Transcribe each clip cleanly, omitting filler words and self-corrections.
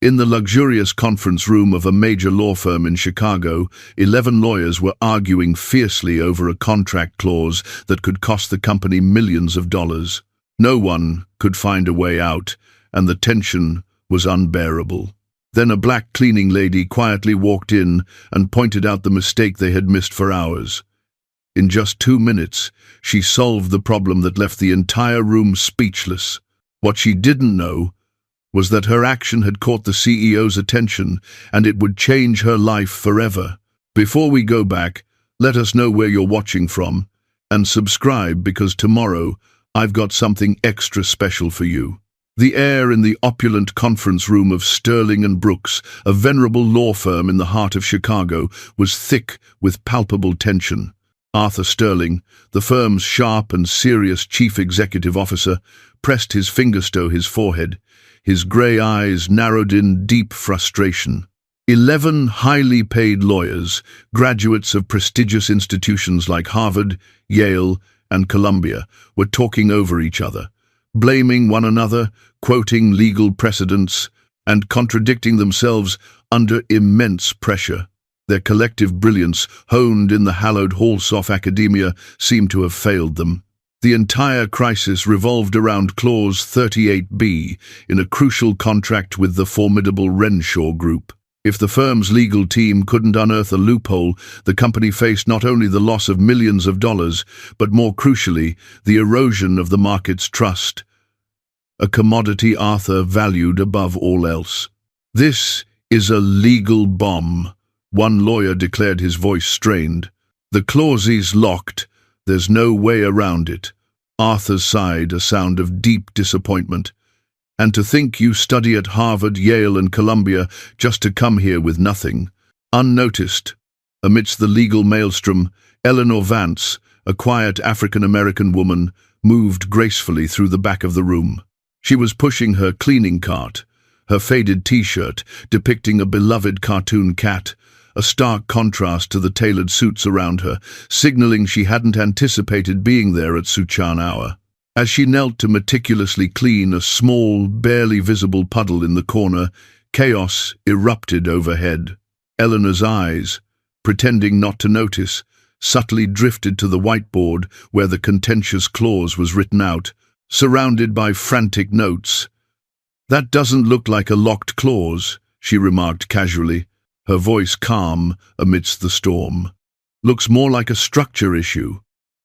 In the luxurious conference room of a major law firm in Chicago, 11 lawyers were arguing fiercely over a contract clause that could cost the company millions of dollars. No one could find a way out, and the tension was unbearable. Then a black cleaning lady quietly walked in and pointed out the mistake they had missed for hours. In just 2 minutes, she solved the problem that left the entire room speechless. What she didn't know was that her action had caught the CEO's attention, and it would change her life forever. Before we go back, let us know where you're watching from, and subscribe because tomorrow I've got something extra special for you. The air in the opulent conference room of Sterling and Brooks, a venerable law firm in the heart of Chicago, was thick with palpable tension. Arthur Sterling, the firm's sharp and serious chief executive officer, pressed his fingers to his forehead. His grey eyes narrowed in deep frustration. 11 highly paid lawyers, graduates of prestigious institutions like Harvard, Yale, and Columbia, were talking over each other, blaming one another, quoting legal precedents, and contradicting themselves under immense pressure. Their collective brilliance, honed in the hallowed halls of academia, seemed to have failed them. The entire crisis revolved around Clause 38B in a crucial contract with the formidable Renshaw Group. If the firm's legal team couldn't unearth a loophole, the company faced not only the loss of millions of dollars, but more crucially, the erosion of the market's trust, a commodity Arthur valued above all else. "This is a legal bomb," one lawyer declared, his voice strained. "The clause is locked. There's no way around it." Arthur sighed, a sound of deep disappointment. "And to think you study at Harvard, Yale, and Columbia just to come here with nothing." Unnoticed, amidst the legal maelstrom, Eleanor Vance, a quiet African-American woman, moved gracefully through the back of the room. She was pushing her cleaning cart, her faded t-shirt depicting a beloved cartoon cat, a stark contrast to the tailored suits around her, signaling she hadn't anticipated being there at Suchan hour. As she knelt to meticulously clean a small, barely visible puddle in the corner, chaos erupted overhead. Eleanor's eyes, pretending not to notice, subtly drifted to the whiteboard where the contentious clause was written out, surrounded by frantic notes. "That doesn't look like a locked clause," she remarked casually, her voice calm amidst the storm. "Looks more like a structure issue."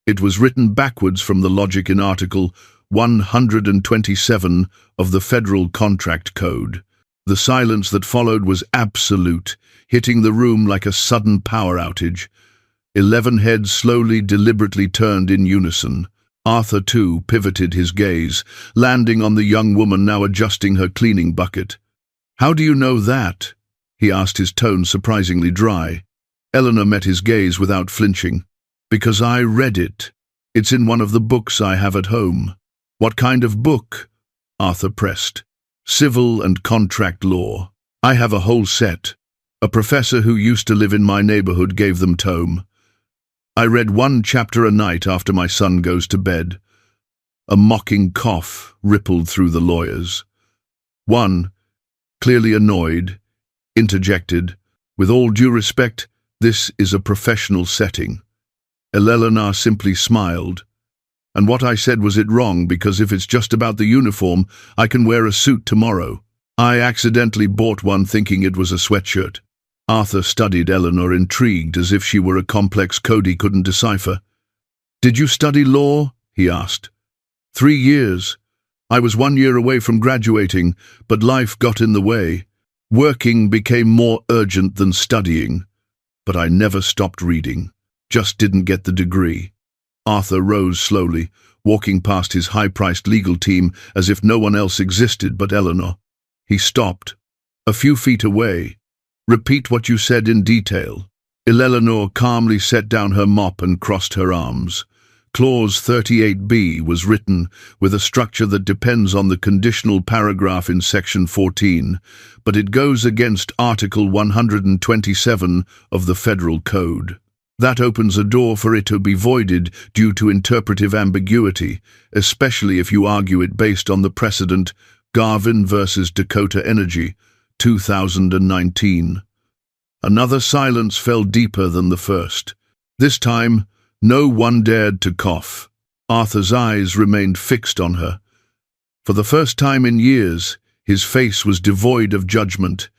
It was written backwards from the logic in Article 127 of the Federal Contract Code. The silence that followed was absolute, hitting the room like a sudden power outage. 11 heads slowly, deliberately turned in unison. Arthur, too, pivoted his gaze, landing on the young woman now adjusting her cleaning bucket. "How do you know that?" he asked, his tone surprisingly dry. Eleanor met his gaze without flinching. "Because I read it. It's in one of the books I have at home." "What kind of book?" Arthur pressed. "Civil and contract law. I have a whole set. A professor who used to live in my neighborhood gave them tome. I read 1 chapter a night after my son goes to bed." A mocking cough rippled through the lawyers. One, clearly annoyed, interjected, "With all due respect, this is a professional setting." Eleanor simply smiled. "And what I said, was it wrong? Because if it's just about the uniform, I can wear a suit tomorrow. I accidentally bought one thinking it was a sweatshirt." Arthur studied Eleanor, intrigued, as if she were a complex code he couldn't decipher. "Did you study law?" he asked. 3 years. I was 1 year away from graduating, but life got in the way. Working became more urgent than studying, but I never stopped reading. Just didn't get the degree." Arthur rose slowly, walking past his high-priced legal team as if no one else existed but Eleanor. He stopped, a few feet away. "Repeat what you said in detail." Eleanor calmly set down her mop and crossed her arms. Clause 38B was written with a structure that depends on the conditional paragraph in Section 14, but it goes against Article 127 of the Federal Code. That opens a door for it to be voided due to interpretive ambiguity, especially if you argue it based on the precedent Garvin versus Dakota Energy, 2019. Another silence fell deeper than the first. This time, no one dared to cough. Arthur's eyes remained fixed on her. For the first time in years, his face was devoid of judgment,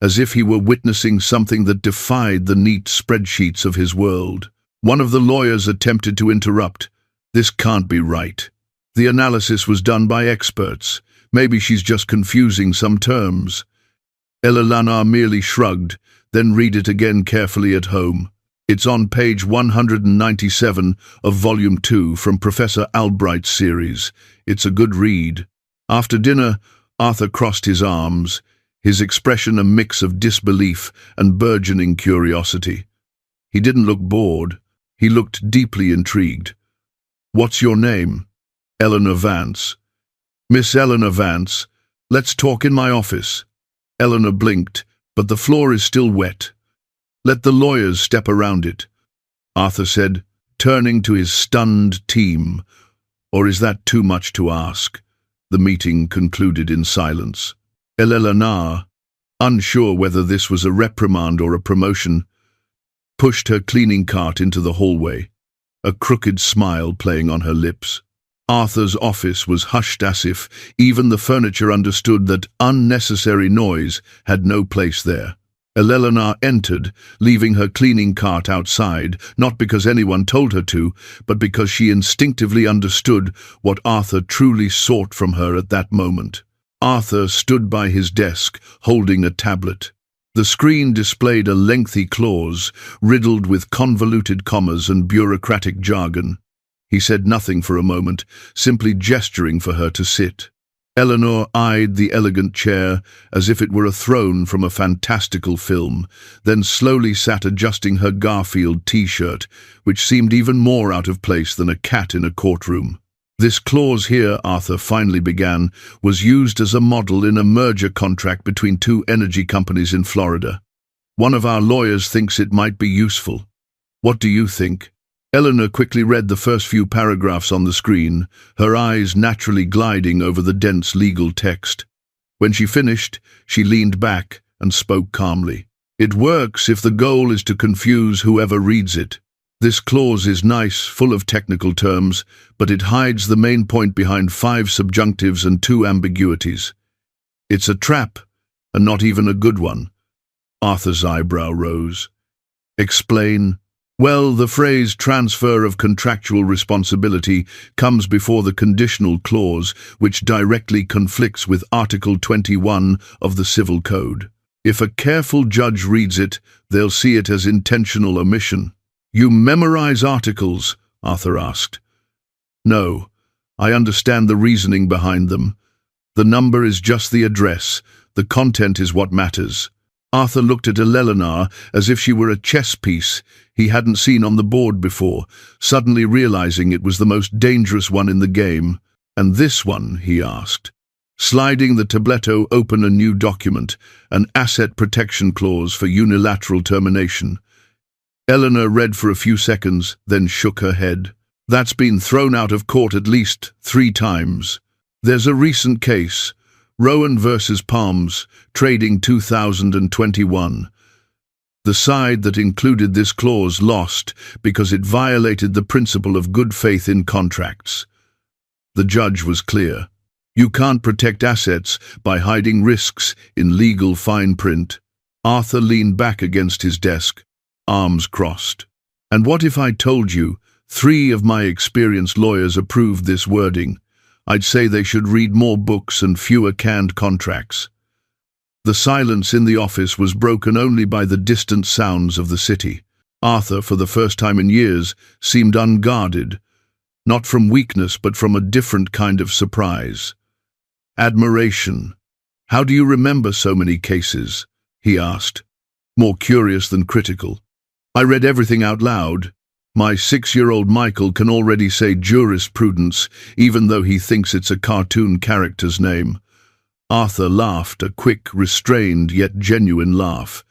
as if he were witnessing something that defied the neat spreadsheets of his world. One of the lawyers attempted to interrupt. "This can't be right. The analysis was done by experts. Maybe she's just confusing some terms." Eleanor merely shrugged, then read it again carefully at home. It's on page 197 of Volume 2 from Professor Albright's series. It's a good read. After dinner, Arthur crossed his arms, his expression a mix of disbelief and burgeoning curiosity. He didn't look bored. He looked deeply intrigued. "What's your name?" "Eleanor Vance." "Miss Eleanor Vance, let's talk in my office." Eleanor blinked, "But the floor is still wet." "Let the lawyers step around it," Arthur said, turning to his stunned team. "Or is that too much to ask?" The meeting concluded in silence. Eleanor, unsure whether this was a reprimand or a promotion, pushed her cleaning cart into the hallway, a crooked smile playing on her lips. Arthur's office was hushed as if even the furniture understood that unnecessary noise had no place there. Eleanor entered, leaving her cleaning cart outside, not because anyone told her to, but because she instinctively understood what Arthur truly sought from her at that moment. Arthur stood by his desk, holding a tablet. The screen displayed a lengthy clause, riddled with convoluted commas and bureaucratic jargon. He said nothing for a moment, simply gesturing for her to sit. Eleanor eyed the elegant chair as if it were a throne from a fantastical film, then slowly sat adjusting her Garfield t-shirt, which seemed even more out of place than a cat in a courtroom. "This clause here," Arthur finally began, "was used as a model in a merger contract between two energy companies in Florida. One of our lawyers thinks it might be useful. What do you think?" Eleanor quickly read the first few paragraphs on the screen, her eyes naturally gliding over the dense legal text. When she finished, she leaned back and spoke calmly. "It works if the goal is to confuse whoever reads it. This clause is nice, full of technical terms, but it hides the main point behind 5 subjunctives and 2 ambiguities. It's a trap, and not even a good one." Arthur's eyebrow rose. "Explain." "Well, the phrase transfer of contractual responsibility comes before the conditional clause, which directly conflicts with Article 21 of the Civil Code. If a careful judge reads it, they'll see it as intentional omission." "You memorize articles?" Arthur asked. "No, I understand the reasoning behind them. The number is just the address. The content is what matters." Arthur looked at Eleanor as if she were a chess piece he hadn't seen on the board before, suddenly realizing it was the most dangerous one in the game. "And this one?" he asked, sliding the tabletto open a new document, an asset protection clause for unilateral termination. Eleanor read for a few seconds, then shook her head. "That's been thrown out of court at least 3 times. There's a recent case, Rowan versus Palms, trading 2021. The side that included this clause lost because it violated the principle of good faith in contracts. The judge was clear. You can't protect assets by hiding risks in legal fine print." Arthur leaned back against his desk, arms crossed. "And what if I told you 3 of my experienced lawyers approved this wording? I'd say they should read more books and fewer canned contracts." The silence in the office was broken only by the distant sounds of the city. Arthur, for the first time in years, seemed unguarded, not from weakness but from a different kind of surprise. Admiration. "How do you remember so many cases?" he asked, more curious than critical. "I read everything out loud. My 6-year-old Michael can already say jurisprudence, even though he thinks it's a cartoon character's name." Arthur laughed, a quick, restrained, yet genuine laugh.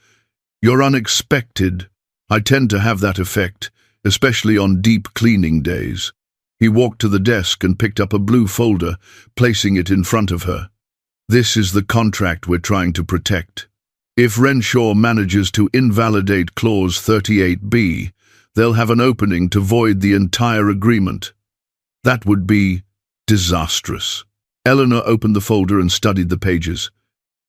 "You're unexpected. I tend to have that effect, especially on deep cleaning days." He walked to the desk and picked up a blue folder, placing it in front of her. This is the contract we're trying to protect. If Renshaw manages to invalidate Clause 38B, they'll have an opening to void the entire agreement. That would be disastrous. Eleanor opened the folder and studied the pages.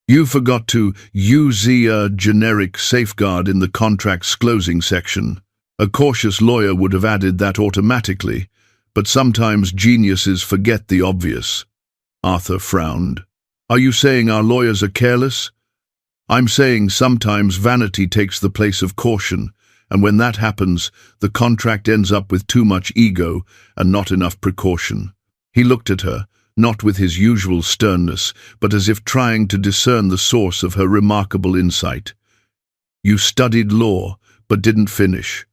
You forgot to use the generic safeguard in the contract's closing section. A cautious lawyer would have added that automatically, but sometimes geniuses forget the obvious. Arthur frowned. Are you saying our lawyers are careless? I'm saying sometimes vanity takes the place of caution, and when that happens, the contract ends up with too much ego and not enough precaution. He looked at her, not with his usual sternness, but as if trying to discern the source of her remarkable insight. You studied law, but didn't finish.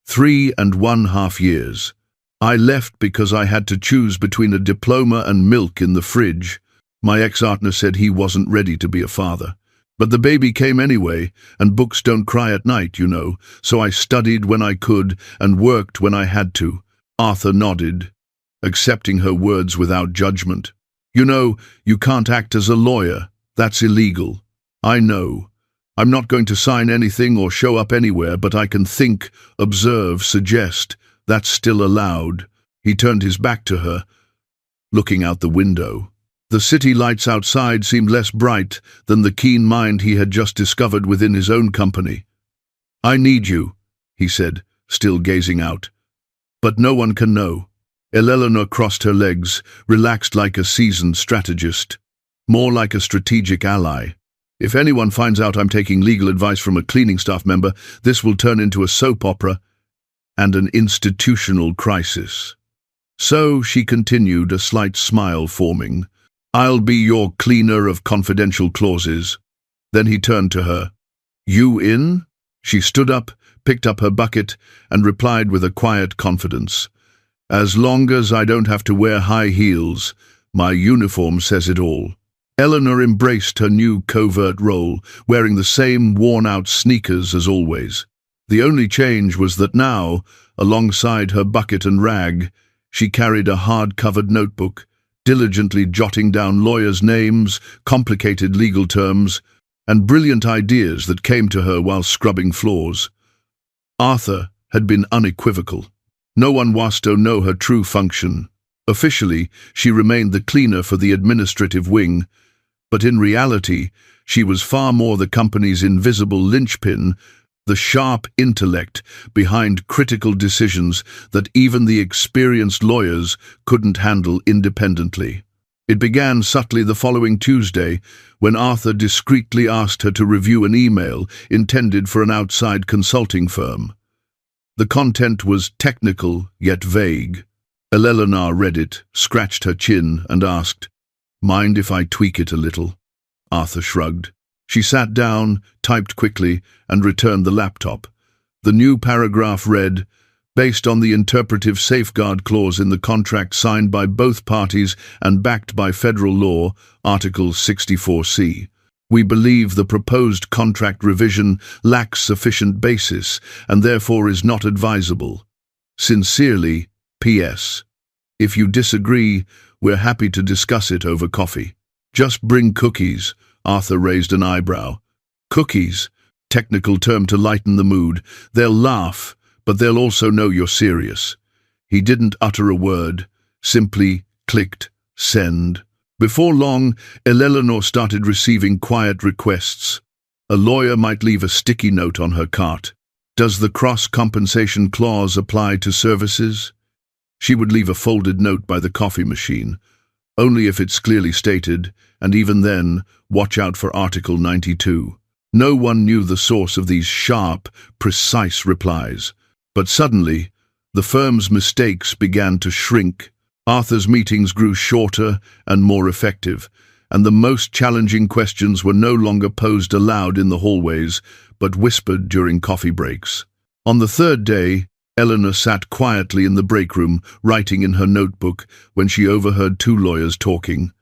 3.5 years. I left because I had to choose between a diploma and milk in the fridge. My ex-partner said he wasn't ready to be a father. But the baby came anyway, and books don't cry at night, you know, so I studied when I could and worked when I had to. Arthur nodded, accepting her words without judgment. You know, you can't act as a lawyer. That's illegal. I know. I'm not going to sign anything or show up anywhere, but I can think, observe, suggest. That's still allowed. He turned his back to her, looking out the window. The city lights outside seemed less bright than the keen mind he had just discovered within his own company. I need you, he said, still gazing out. But no one can know. Eleanor crossed her legs, relaxed like a seasoned strategist, more like a strategic ally. If anyone finds out I'm taking legal advice from a cleaning staff member, this will turn into a soap opera and an institutional crisis. So, she continued, a slight smile forming, I'll be your cleaner of confidential clauses. Then he turned to her. You in? She stood up, picked up her bucket, and replied with a quiet confidence. As long as I don't have to wear high heels, my uniform says it all. Eleanor embraced her new covert role, wearing the same worn-out sneakers as always. The only change was that now, alongside her bucket and rag, she carried a hard-covered notebook, diligently jotting down lawyers' names, complicated legal terms, and brilliant ideas that came to her while scrubbing floors. Arthur had been unequivocal. No one was to know her true function. Officially, she remained the cleaner for the administrative wing, but in reality, she was far more the company's invisible linchpin, the sharp intellect behind critical decisions that even the experienced lawyers couldn't handle independently. It began subtly the following Tuesday, when Arthur discreetly asked her to review an email intended for an outside consulting firm. The content was technical yet vague. Eleanor read it, scratched her chin, and asked, Mind if I tweak it a little? Arthur shrugged. She sat down, typed quickly, and returned the laptop. The new paragraph read, Based on the interpretive safeguard clause in the contract signed by both parties and backed by federal law, Article 64C, we believe the proposed contract revision lacks sufficient basis and therefore is not advisable. Sincerely, P.S. If you disagree, we're happy to discuss it over coffee. Just bring cookies. Arthur raised an eyebrow. Cookies, technical term to lighten the mood. They'll laugh, but they'll also know you're serious. He didn't utter a word, simply clicked send. Before long, Eleanor started receiving quiet requests. A lawyer might leave a sticky note on her cart. Does the cross-compensation clause apply to services? She would leave a folded note by the coffee machine, only if it's clearly stated, and even then, watch out for Article 92. No one knew the source of these sharp, precise replies. But suddenly, the firm's mistakes began to shrink. Arthur's meetings grew shorter and more effective, and the most challenging questions were no longer posed aloud in the hallways, but whispered during coffee breaks. On the third day, Eleanor sat quietly in the break room, writing in her notebook, when she overheard two lawyers talking.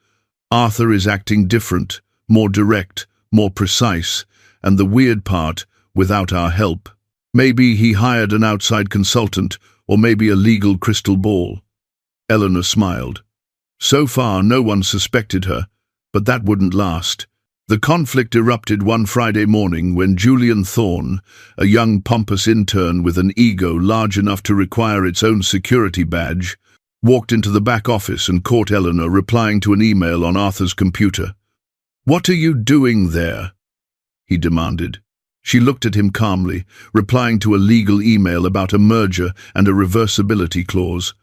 Arthur is acting different, more direct, more precise, and the weird part, without our help. Maybe he hired an outside consultant, or maybe a legal crystal ball. Eleanor smiled. So far, no one suspected her, But that wouldn't last. The conflict erupted one Friday morning when Julian Thorne, a young pompous intern with an ego large enough to require its own security badge, walked into the back office and caught Eleanor replying to an email on Arthur's computer. "What are you doing there?" he demanded. She looked at him calmly, replying to a legal email about a merger and a reversibility clause.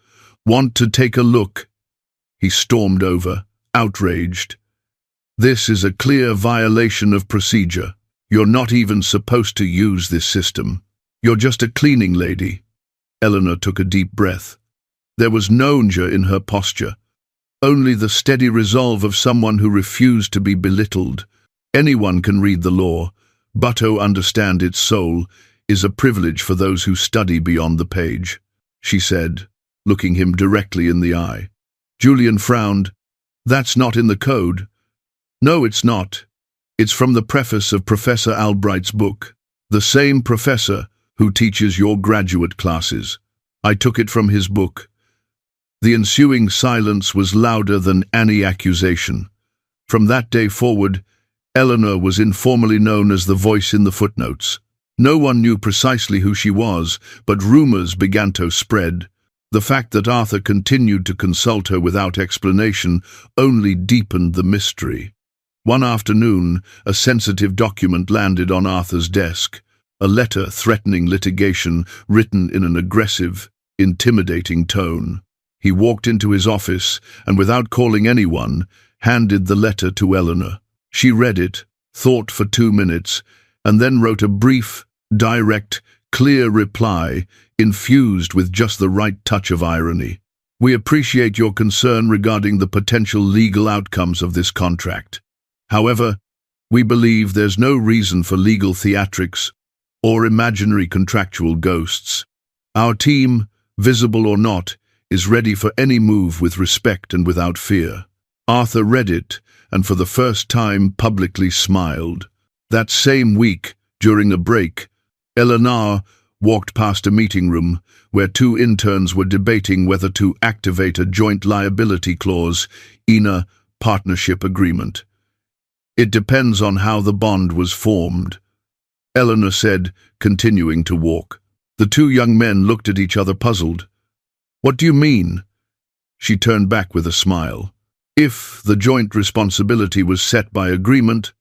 "Want to take a look?" He stormed over, outraged. "This is a clear violation of procedure. You're not even supposed to use this system. You're just a cleaning lady." Eleanor took a deep breath. There was no danger in her posture, only the steady resolve of someone who refused to be belittled. Anyone can read the law, but to understand its soul is a privilege for those who study beyond the page, she said, looking him directly in the eye. Julian frowned. "That's not in the code." "No, it's not. It's from the preface of Professor Albright's book, the same professor who teaches your graduate classes. I took it from his book." The ensuing silence was louder than any accusation. From that day forward, Eleanor was informally known as the voice in the footnotes. No one knew precisely who she was, but rumors began to spread. The fact that Arthur continued to consult her without explanation only deepened the mystery. One afternoon, a sensitive document landed on Arthur's desk, a letter threatening litigation written in an aggressive, intimidating tone. He walked into his office and, without calling anyone, handed the letter to Eleanor. She read it, thought for 2 minutes, and then wrote a brief, direct, clear reply, infused with just the right touch of irony. "We appreciate your concern regarding the potential legal outcomes of this contract. However, we believe there's no reason for legal theatrics or imaginary contractual ghosts. Our team, visible or not, is ready for any move with respect and without fear." Arthur read it, and for the first time publicly smiled. That same week, during a break, Eleanor walked past a meeting room where 2 interns were debating whether to activate a joint liability clause in a partnership agreement. "It depends on how the bond was formed," Eleanor said, continuing to walk. The 2 young men looked at each other puzzled. "What do you mean?" She turned back with a smile. "If the joint responsibility was set by agreement,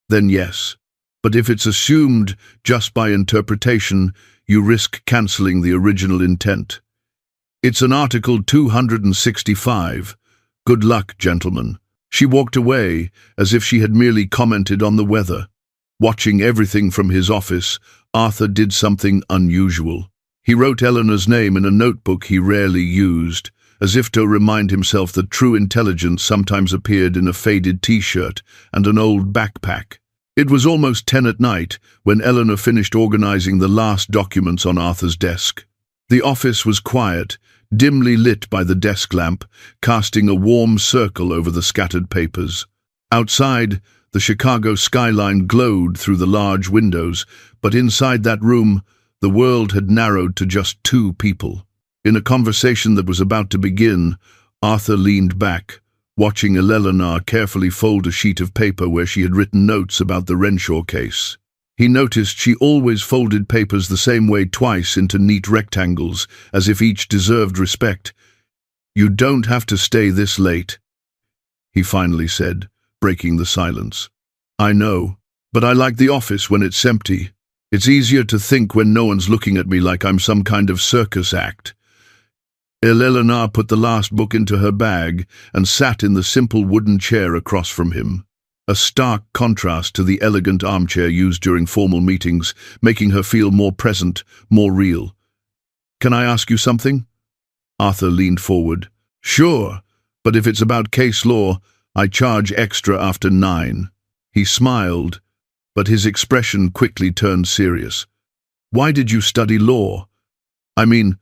then yes. But if it's assumed just by interpretation, you risk cancelling the original intent. It's an Article 265. Good luck, gentlemen." She walked away, as if she had merely commented on the weather. Watching everything from his office, Arthur did something unusual. He wrote Eleanor's name in a notebook he rarely used, as if to remind himself that true intelligence sometimes appeared in a faded T-shirt and an old backpack. It was almost 10 at night when Eleanor finished organizing the last documents on Arthur's desk. The office was quiet, dimly lit by the desk lamp, casting a warm circle over the scattered papers. Outside, the Chicago skyline glowed through the large windows, but inside that room, the world had narrowed to just 2 people. In a conversation that was about to begin, Arthur leaned back, watching Eleanor carefully fold a sheet of paper where she had written notes about the Renshaw case. He noticed she always folded papers the same way twice into neat rectangles, as if each deserved respect. "You don't have to stay this late," he finally said, breaking the silence. "I know, but I like the office when it's empty. It's easier to think when no one's looking at me like I'm some kind of circus act." Eleanor put the last book into her bag and sat in the simple wooden chair across from him, a stark contrast to the elegant armchair used during formal meetings, making her feel more present, more real. "Can I ask you something?" Arthur leaned forward. "Sure, but if it's about case law, I charge extra after 9. He smiled, but his expression quickly turned serious. "Why did you study law? I mean,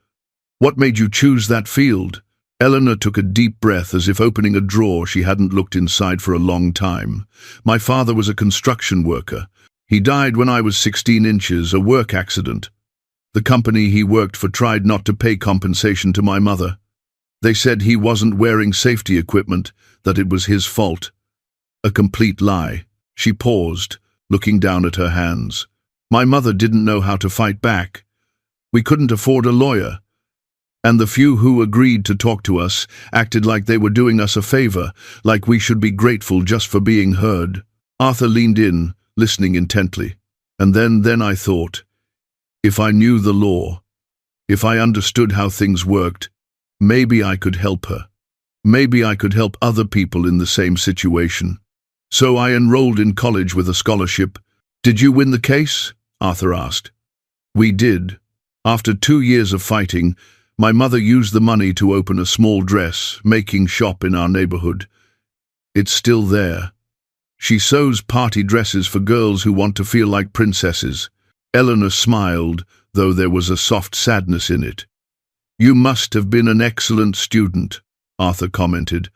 what made you choose that field?" Eleanor took a deep breath, as if opening a drawer she hadn't looked inside for a long time. "My father was a construction worker. He died when I was 16 inches, a work accident. The company he worked for tried not to pay compensation to my mother. They said he wasn't wearing safety equipment, that it was his fault. A complete lie. She paused, looking down at her hands. My mother didn't know how to fight back. We couldn't afford a lawyer. And the few who agreed to talk to us acted like they were doing us a favor, like we should be grateful just for being heard. Arthur leaned in, listening intently. And then I thought, if I knew the law, if I understood how things worked, maybe I could help her. Maybe I could help other people in the same situation. So I enrolled in college with a scholarship. Did you win the case? Arthur asked. We did. After 2 years of fighting, my mother used the money to open a small dress-making shop in our neighborhood. It's still there. She sews party dresses for girls who want to feel like princesses. Eleanor smiled, though there was a soft sadness in it. You must have been an excellent student, Arthur commented.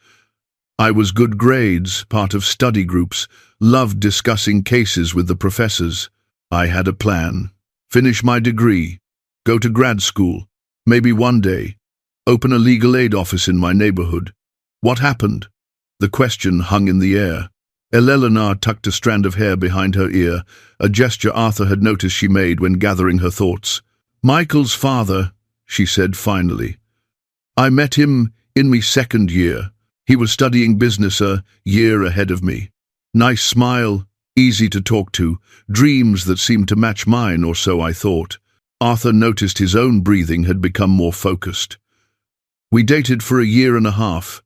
I was good grades, part of study groups, loved discussing cases with the professors. I had a plan. Finish my degree, go to grad school, maybe one day, open a legal aid office in my neighborhood. What happened? The question hung in the air. Eleanor tucked a strand of hair behind her ear, a gesture Arthur had noticed she made when gathering her thoughts. Michael's father, she said finally. I met him in my second year. He was studying business a year ahead of me. Nice smile, easy to talk to, dreams that seemed to match mine, or so I thought. Arthur noticed his own breathing had become more focused. We dated for a year and a half.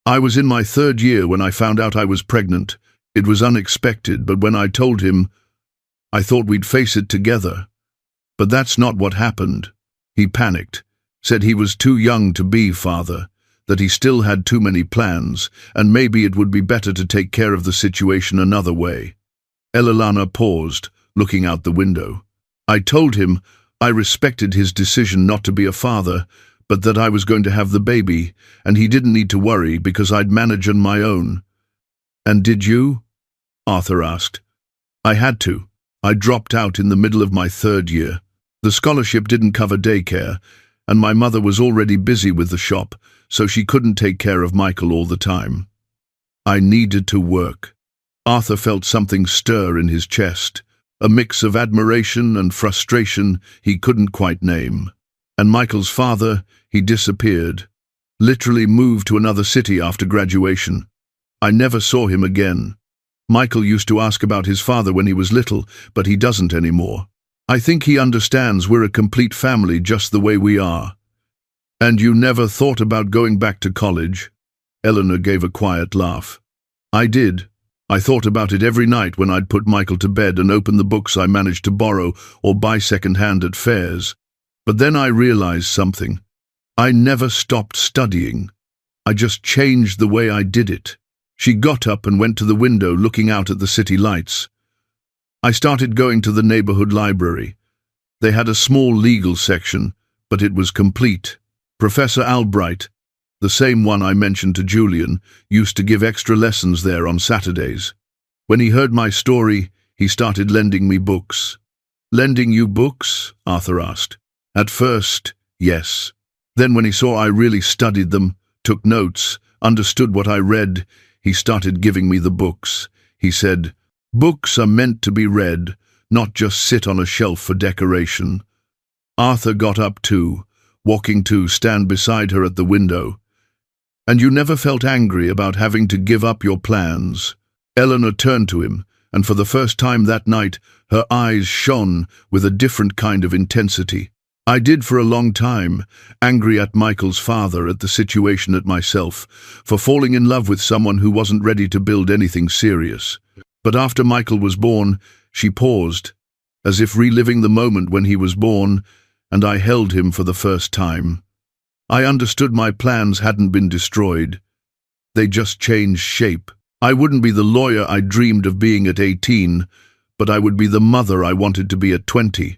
I was in my 3rd year when I found out I was pregnant. It was unexpected, but when I told him, I thought we'd face it together. But that's not what happened. He panicked, said he was too young to be father, that he still had too many plans, and maybe it would be better to take care of the situation another way. Eleanor paused, looking out the window. I told him I respected his decision not to be a father, but that I was going to have the baby, and he didn't need to worry because I'd manage on my own. And did you? Arthur asked. I had to. I dropped out in the middle of my 3rd year. The scholarship didn't cover daycare, and my mother was already busy with the shop, so she couldn't take care of Michael all the time. I needed to work. Arthur felt something stir in his chest, a mix of admiration and frustration he couldn't quite name. And Michael's father, he disappeared, literally moved to another city after graduation. I never saw him again. Michael used to ask about his father when he was little, but he doesn't anymore. I think he understands we're a complete family just the way we are. And you never thought about going back to college? Eleanor gave a quiet laugh. I did. I thought about it every night when I'd put Michael to bed and open the books I managed to borrow or buy second-hand at fairs. But then I realized something. I never stopped studying. I just changed the way I did it. She got up and went to the window looking out at the city lights. I started going to the neighborhood library. They had a small legal section, but it was complete. Professor Albright, the same one I mentioned to Julian, used to give extra lessons there on Saturdays. When he heard my story, he started lending me books. Lending you books? Arthur asked. At first, yes. Then when he saw I really studied them, took notes, understood what I read, he started giving me the books. He said, books are meant to be read, not just sit on a shelf for decoration. Arthur got up too, walking to stand beside her at the window. And you never felt angry about having to give up your plans? Eleanor turned to him, and for the first time that night, her eyes shone with a different kind of intensity. I did for a long time, angry at Michael's father, at the situation, at myself, for falling in love with someone who wasn't ready to build anything serious. But after Michael was born, she paused, as if reliving the moment when he was born, and I held him for the first time. I understood my plans hadn't been destroyed. They just changed shape. I wouldn't be the lawyer I dreamed of being at 18, but I would be the mother I wanted to be at 20.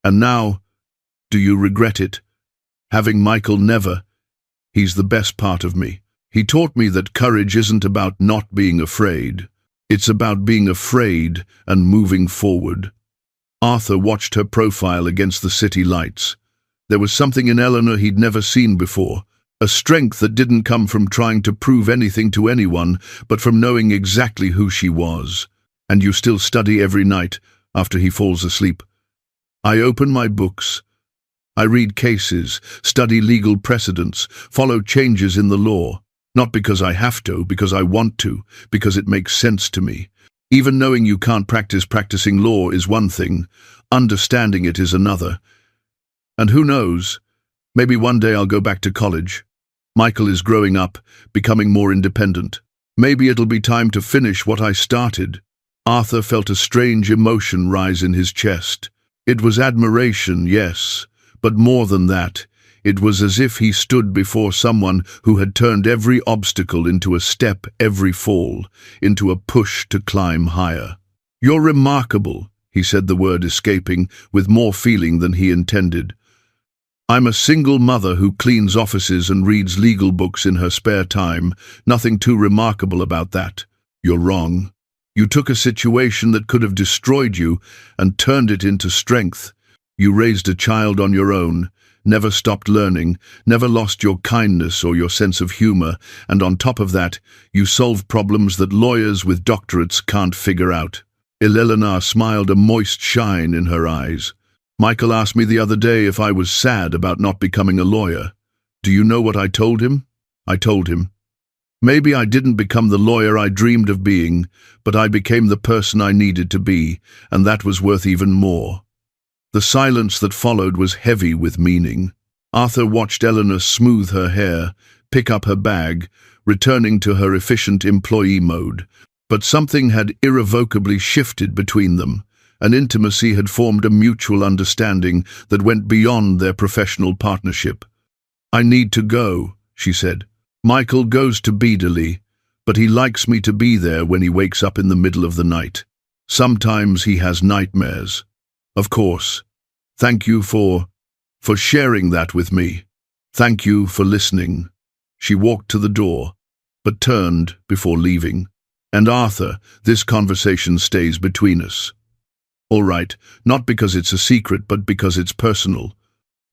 And now, do you regret it? Having Michael? Never. He's the best part of me. He taught me that courage isn't about not being afraid. It's about being afraid and moving forward. Arthur watched her profile against the city lights. There was something in Eleanor he'd never seen before, A strength that didn't come from trying to prove anything to anyone, but from knowing exactly who she was. And you still study every night after he falls asleep. I open my books. I read cases, study legal precedents, follow changes in the law. Not because I have to, because I want to, because it makes sense to me. Even knowing you can't practicing law is one thing, understanding it is another. And who knows, maybe one day I'll go back to college. Michael is growing up, becoming more independent. Maybe it'll be time to finish what I started. Arthur felt a strange emotion rise in his chest. It was admiration, yes, but more than that. It was as if he stood before someone who had turned every obstacle into a step, every fall, into a push to climb higher. "You're remarkable," he said, the word escaping, with more feeling than he intended. "I'm a single mother who cleans offices and reads legal books in her spare time. Nothing too remarkable about that. You're wrong. You took a situation that could have destroyed you and turned it into strength. You raised a child on your own, never stopped learning, never lost your kindness or your sense of humor, and on top of that, you solved problems that lawyers with doctorates can't figure out." Eleanor smiled, a moist shine in her eyes. "Michael asked me the other day if I was sad about not becoming a lawyer. Do you know what I told him? I told him, maybe I didn't become the lawyer I dreamed of being, but I became the person I needed to be, and that was worth even more." The silence that followed was heavy with meaning. Arthur watched Eleanor smooth her hair, pick up her bag, returning to her efficient employee mode. But something had irrevocably shifted between them. An intimacy had formed, a mutual understanding that went beyond their professional partnership. "I need to go," she said. "Michael goes to Bedeley, but he likes me to be there when he wakes up in the middle of the night. Sometimes he has nightmares. Of course. Thank you for sharing that with me. Thank you for listening." She walked to the door, but turned before leaving. "And Arthur, this conversation stays between us." "All right, not because it's a secret, but because it's personal."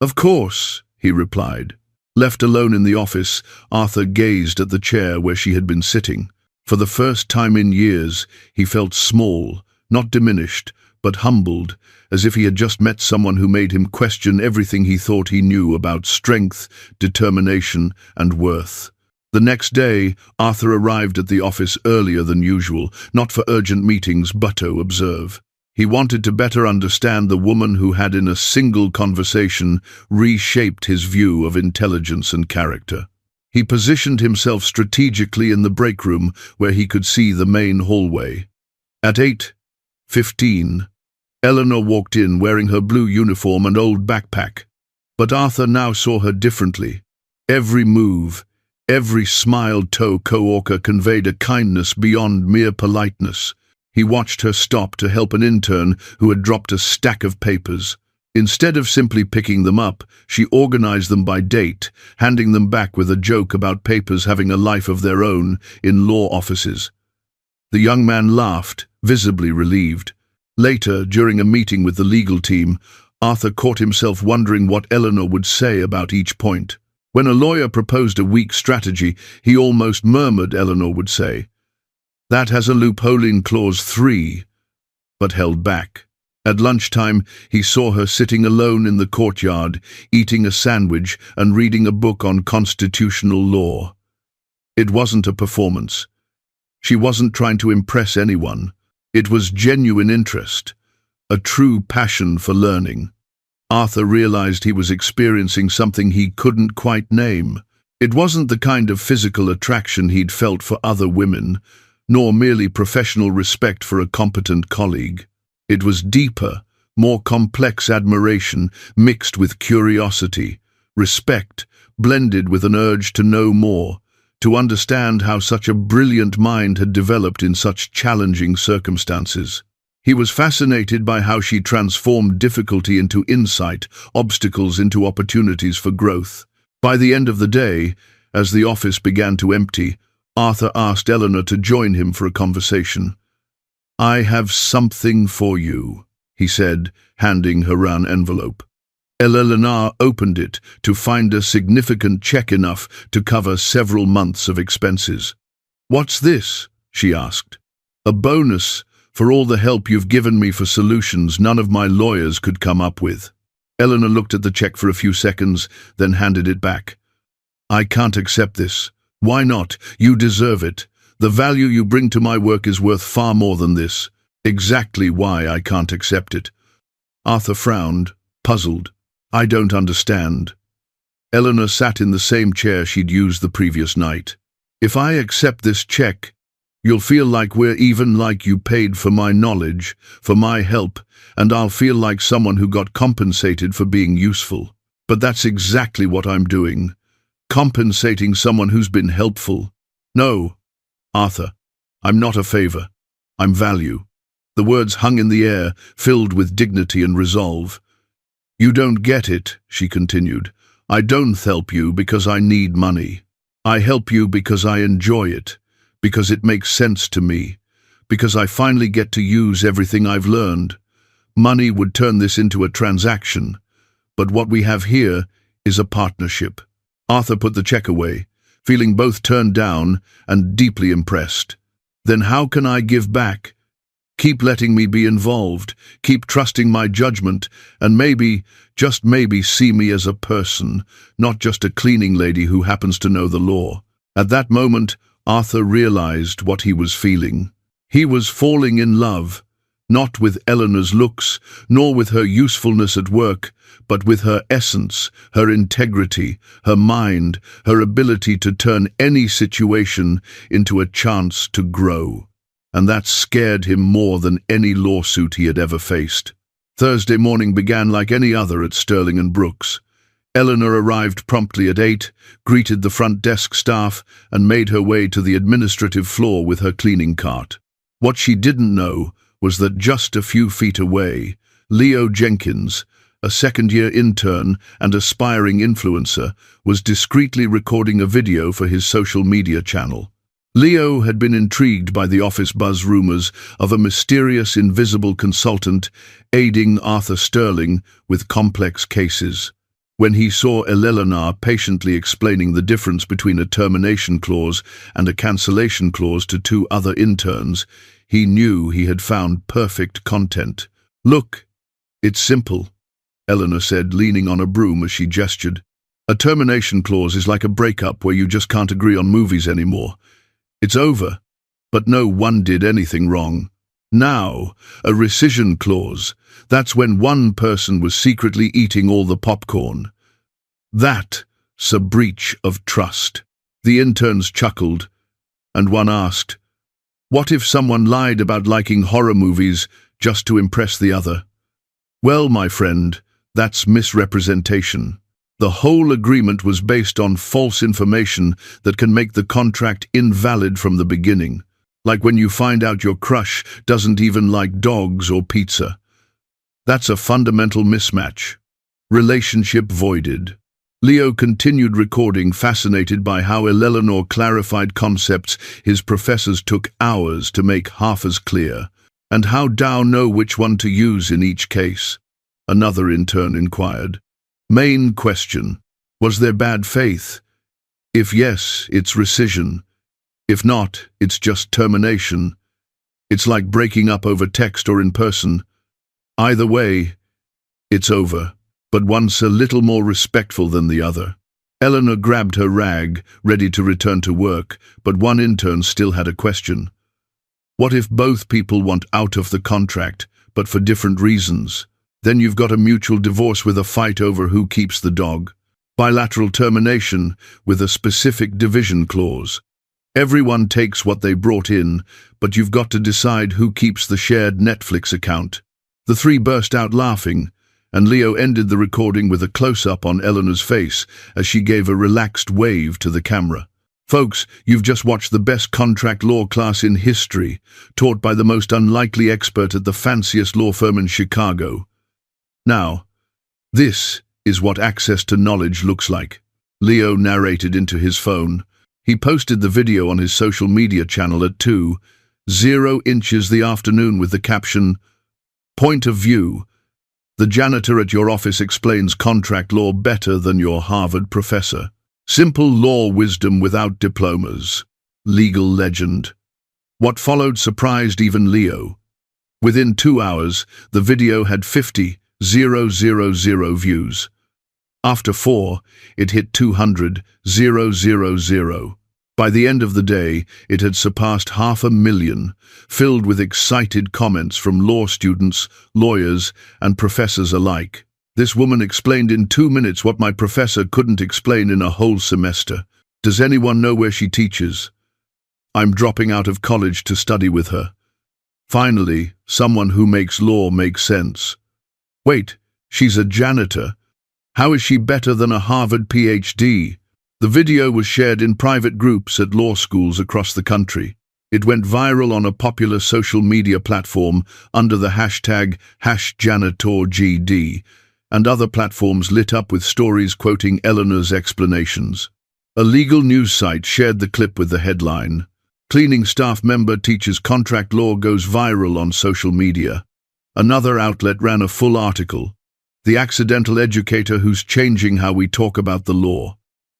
"Of course," he replied. Left alone in the office, Arthur gazed at the chair where she had been sitting. For the first time in years, he felt small, not diminished, but humbled, as if he had just met someone who made him question everything he thought he knew about strength, determination, and worth. The next day, Arthur arrived at the office earlier than usual, not for urgent meetings, but to observe. He wanted to better understand the woman who had, in a single conversation, reshaped his view of intelligence and character. He positioned himself strategically in the break room where he could see the main hallway. At 8:15, Eleanor walked in wearing her blue uniform and old backpack. But Arthur now saw her differently. Every move, every smiled coworker conveyed a kindness beyond mere politeness. He watched her stop to help an intern who had dropped a stack of papers. Instead of simply picking them up, she organized them by date, handing them back with a joke about papers having a life of their own in law offices. The young man laughed, visibly relieved. Later, during a meeting with the legal team, Arthur caught himself wondering what Eleanor would say about each point. When a lawyer proposed a weak strategy, he almost murmured Eleanor would say, "That has a loophole in Clause 3, but held back. At lunchtime, he saw her sitting alone in the courtyard, eating a sandwich and reading a book on constitutional law. It wasn't a performance. She wasn't trying to impress anyone. It was genuine interest, a true passion for learning. Arthur realized he was experiencing something he couldn't quite name. It wasn't the kind of physical attraction he'd felt for other women, nor merely professional respect for a competent colleague. It was deeper, more complex admiration mixed with curiosity, respect blended with an urge to know more, to understand how such a brilliant mind had developed in such challenging circumstances. He was fascinated by how she transformed difficulty into insight, obstacles into opportunities for growth. By the end of the day, as the office began to empty, Arthur asked Eleanor to join him for a conversation. "I have something for you," he said, handing her an envelope. Eleanor opened it to find a significant check enough to cover several months of expenses. "What's this?" she asked. "A bonus for all the help you've given me for solutions none of my lawyers could come up with." Eleanor looked at the check for a few seconds, then handed it back. "I can't accept this." "Why not? You deserve it. The value you bring to my work is worth far more than this." "Exactly why I can't accept it." Arthur frowned, puzzled. "I don't understand." Eleanor sat in the same chair she'd used the previous night. "If I accept this check, you'll feel like we're even, like you paid for my knowledge, for my help, and I'll feel like someone who got compensated for being useful. But that's exactly what I'm doing. Compensating someone who's been helpful. No, Arthur, I'm not a favor. I'm value." The words hung in the air, filled with dignity and resolve. "You don't get it," she continued. "I don't help you because I need money. I help you because I enjoy it, because it makes sense to me, because I finally get to use everything I've learned. Money would turn this into a transaction, but what we have here is a partnership." Arthur put the check away, feeling both turned down and deeply impressed. "Then how can I give back? Keep letting me be involved, keep trusting my judgment, and maybe, just maybe, see me as a person, not just a cleaning lady who happens to know the law." At that moment, Arthur realized what he was feeling. He was falling in love, not with Eleanor's looks, nor with her usefulness at work, but with her essence, her integrity, her mind, her ability to turn any situation into a chance to grow. And that scared him more than any lawsuit he had ever faced. Thursday morning began like any other at Sterling and Brooks. Eleanor arrived promptly at 8, greeted the front desk staff, and made her way to the administrative floor with her cleaning cart. What she didn't know was that just a few feet away, Leo Jenkins, a second-year intern and aspiring influencer, was discreetly recording a video for his social media channel. Leo had been intrigued by the office buzz rumors of a mysterious invisible consultant aiding Arthur Sterling with complex cases. When he saw Eleanor patiently explaining the difference between a termination clause and a cancellation clause to two other interns, he knew he had found perfect content. "Look, it's simple," Eleanor said, leaning on a broom as she gestured. "A termination clause is like a breakup where you just can't agree on movies anymore. It's over, but no one did anything wrong. Now, a rescission clause, that's when one person was secretly eating all the popcorn. That's a breach of trust." The interns chuckled, and one asked, "What if someone lied about liking horror movies just to impress the other?" "Well, my friend, that's misrepresentation. The whole agreement was based on false information that can make the contract invalid from the beginning. Like when you find out your crush doesn't even like dogs or pizza. That's a fundamental mismatch. Relationship voided." Leo continued recording, fascinated by how Eleanor clarified concepts his professors took hours to make half as clear, and how Dow know which one to use in each case. Another intern inquired. Main question: was there bad faith? If yes, it's rescission. If not, it's just termination. It's like breaking up over text or in person. Either way, it's over, but one's a little more respectful than the other. Eleanor grabbed her rag, ready to return to work, but one intern still had a question. What if both people want out of the contract, but for different reasons? Then you've got a mutual divorce with a fight over who keeps the dog. Bilateral termination with a specific division clause. Everyone takes what they brought in, but you've got to decide who keeps the shared Netflix account. The three burst out laughing, and Leo ended the recording with a close-up on Eleanor's face as she gave a relaxed wave to the camera. Folks, you've just watched the best contract law class in history, taught by the most unlikely expert at the fanciest law firm in Chicago. Now, this is what access to knowledge looks like, Leo narrated into his phone. He posted the video on his social media channel at 2:00 the afternoon with the caption, "Point of view, The janitor at your office explains contract law better than your Harvard professor. Simple law wisdom without diplomas. Legal legend. What followed surprised even Leo. Within 2 hours, the video had 50,000 views. After 4, it hit 200,000. By the end of the day, it had surpassed 500,000, filled with excited comments from law students, lawyers, and professors alike. This woman explained in 2 minutes what my professor couldn't explain in a whole semester. Does anyone know where she teaches? I'm dropping out of college to study with her. Finally, someone who makes law make sense. Wait, she's a janitor. How is she better than a Harvard PhD? The video was shared in private groups at law schools across the country. It went viral on a popular social media platform under the hashtag #JanitorGD, and other platforms lit up with stories quoting Eleanor's explanations. A legal news site shared the clip with the headline, "Cleaning staff member teaches contract law goes viral on social media." Another outlet ran a full article, "The accidental educator who's changing how we talk about the law."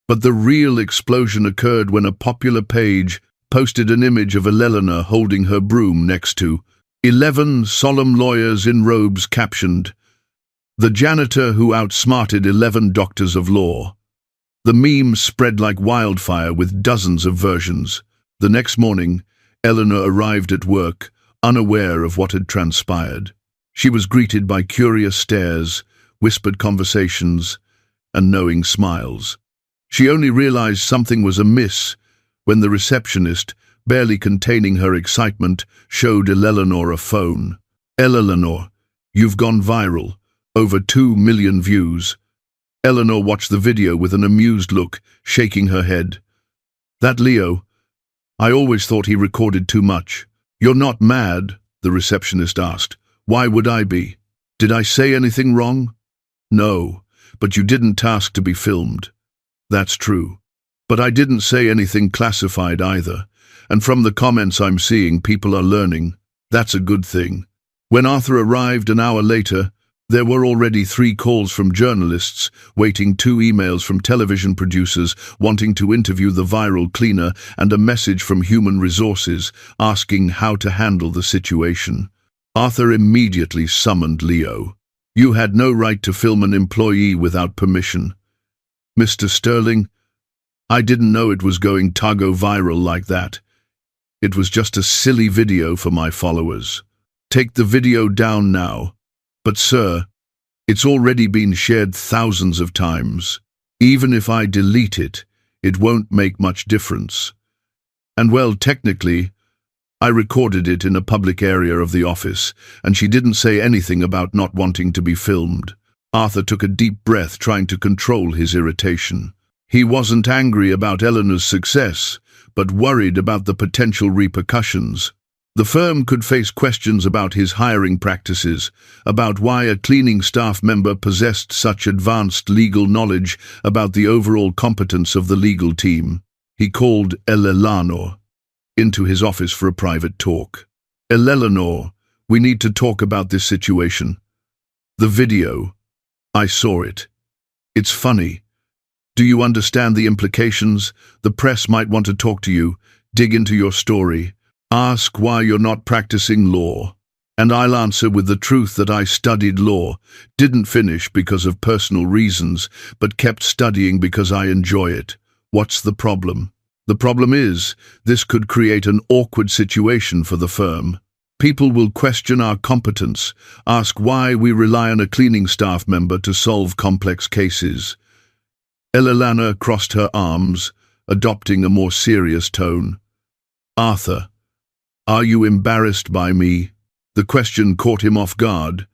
But the real explosion occurred when a popular page posted an image of Eleanor holding her broom next to 11 solemn lawyers in robes captioned, "The janitor who outsmarted 11 doctors of law." The meme spread like wildfire with dozens of versions. The next morning, Eleanor arrived at work, unaware of what had transpired. She was greeted by curious stares, whispered conversations, and knowing smiles. She only realized something was amiss when the receptionist, barely containing her excitement, showed Eleanor a phone. "Eleanor, you've gone viral. Over 2 million views." Eleanor watched the video with an amused look, shaking her head. "That Leo? I always thought he recorded too much." "You're not mad?" the receptionist asked. "Why would I be? Did I say anything wrong?" "No, but you didn't ask to be filmed." "That's true. But I didn't say anything classified either. And from the comments I'm seeing, people are learning. That's a good thing." When Arthur arrived an hour later, there were already 3 calls from journalists, waiting 2 emails from television producers wanting to interview the viral cleaner, and a message from Human Resources asking how to handle the situation. Arthur immediately summoned Leo. "You had no right to film an employee without permission." "Mr. Sterling, I didn't know it was going to go viral like that. It was just a silly video for my followers. Take the video down now." "But sir, it's already been shared thousands of times. Even if I delete it, it won't make much difference. And well, technically, I recorded it in a public area of the office, and she didn't say anything about not wanting to be filmed." Arthur took a deep breath, trying to control his irritation. He wasn't angry about Eleanor's success, but worried about the potential repercussions. The firm could face questions about his hiring practices, about why a cleaning staff member possessed such advanced legal knowledge about the overall competence of the legal team. He called Eleanor into his office for a private talk. "Eleanor, we need to talk about this situation. The video. I saw it. It's funny. Do you understand the implications? The press might want to talk to you, dig into your story, ask why you're not practicing law. And I'll answer with the truth that I studied law, didn't finish because of personal reasons, but kept studying because I enjoy it. What's the problem? The problem is, this could create an awkward situation for the firm. People will question our competence, ask why we rely on a cleaning staff member to solve complex cases." Eleanor crossed her arms, adopting a more serious tone. "Arthur, are you embarrassed by me?" The question caught him off guard.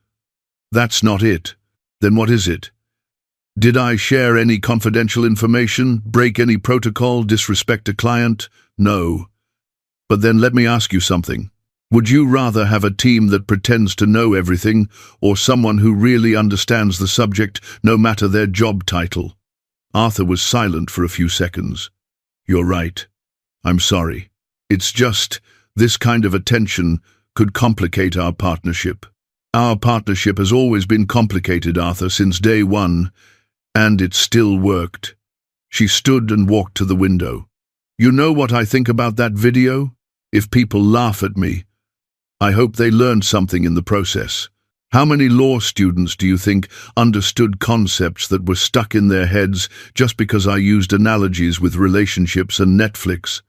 "That's not it. Then what is it? Did I share any confidential information, break any protocol, disrespect a client? No. But then let me ask you something. Would you rather have a team that pretends to know everything, or someone who really understands the subject, no matter their job title?" Arthur was silent for a few seconds. "You're right. I'm sorry. It's just, this kind of attention could complicate our partnership." Our partnership has always been complicated, Arthur, since day one, and it still worked. She stood and walked to the window. You know what I think about that video? If people laugh at me, I hope they learned something in the process. How many law students do you think understood concepts that were stuck in their heads just because I used analogies with relationships and Netflix?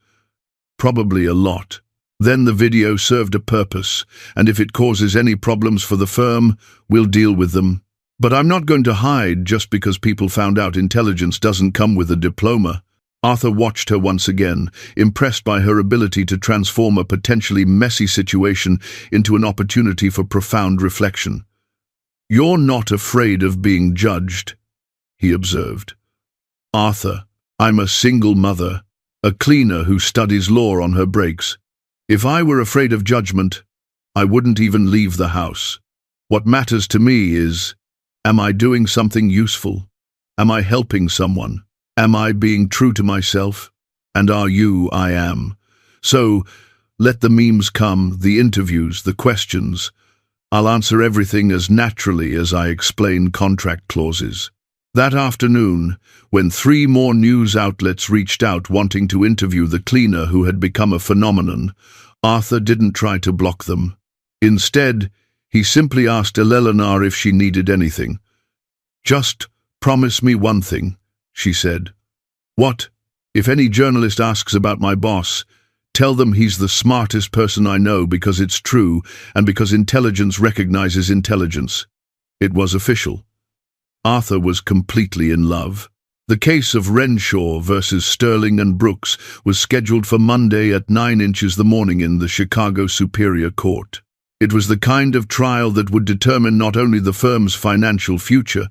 Probably a lot. Then the video served a purpose, and if it causes any problems for the firm, we'll deal with them. But I'm not going to hide just because people found out intelligence doesn't come with a diploma. Arthur watched her once again, impressed by her ability to transform a potentially messy situation into an opportunity for profound reflection. You're not afraid of being judged, he observed. Arthur, I'm a single mother, a cleaner who studies law on her breaks. If I were afraid of judgment, I wouldn't even leave the house. What matters to me is, am I doing something useful? Am I helping someone? Am I being true to myself? And are you? I am. So, let the memes come, the interviews, the questions. I'll answer everything as naturally as I explain contract clauses. That afternoon, when 3 more news outlets reached out wanting to interview the cleaner who had become a phenomenon, Arthur didn't try to block them. Instead, he simply asked Eleanor if she needed anything. Just promise me one thing, she said. What? If any journalist asks about my boss, tell them he's the smartest person I know because it's true and because intelligence recognizes intelligence. It was official. Arthur was completely in love. The case of Renshaw versus Sterling and Brooks was scheduled for Monday at 9 inches the morning in the Chicago Superior Court. It was the kind of trial that would determine not only the firm's financial future,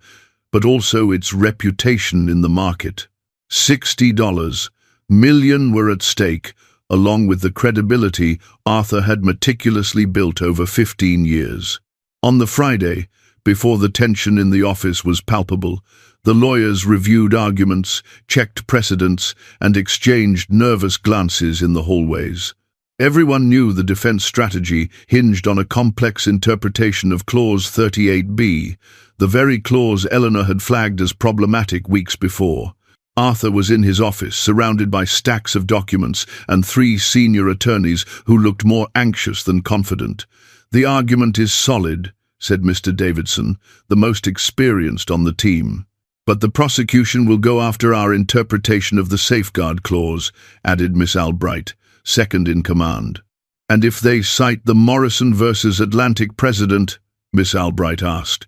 but also its reputation in the market. $60 million were at stake, along with the credibility Arthur had meticulously built over 15 years. On the Friday, before the tension in the office was palpable, the lawyers reviewed arguments, checked precedents, and exchanged nervous glances in the hallways. Everyone knew the defense strategy hinged on a complex interpretation of Clause 38B, the very clause Eleanor had flagged as problematic weeks before. Arthur was in his office, surrounded by stacks of documents and 3 senior attorneys who looked more anxious than confident. The argument is solid, said Mr. Davidson, the most experienced on the team. But the prosecution will go after our interpretation of the safeguard clause, added Miss Albright, second in command. And if they cite the Morrison versus Atlantic precedent, Miss Albright asked.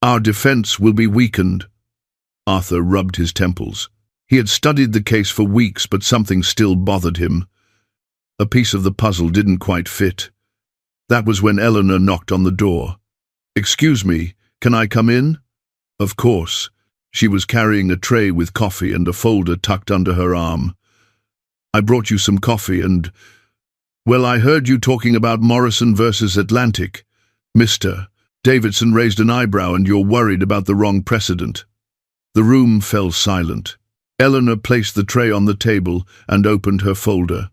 Our defense will be weakened. Arthur rubbed his temples. He had studied the case for weeks, but something still bothered him. A piece of the puzzle didn't quite fit. That was when Eleanor knocked on the door. Excuse me, can I come in? Of course. She was carrying a tray with coffee and a folder tucked under her arm. I brought you some coffee and... Well, I heard you talking about Morrison versus Atlantic. Mr. Davidson raised an eyebrow, and you're worried about the wrong precedent. The room fell silent. Eleanor placed the tray on the table and opened her folder.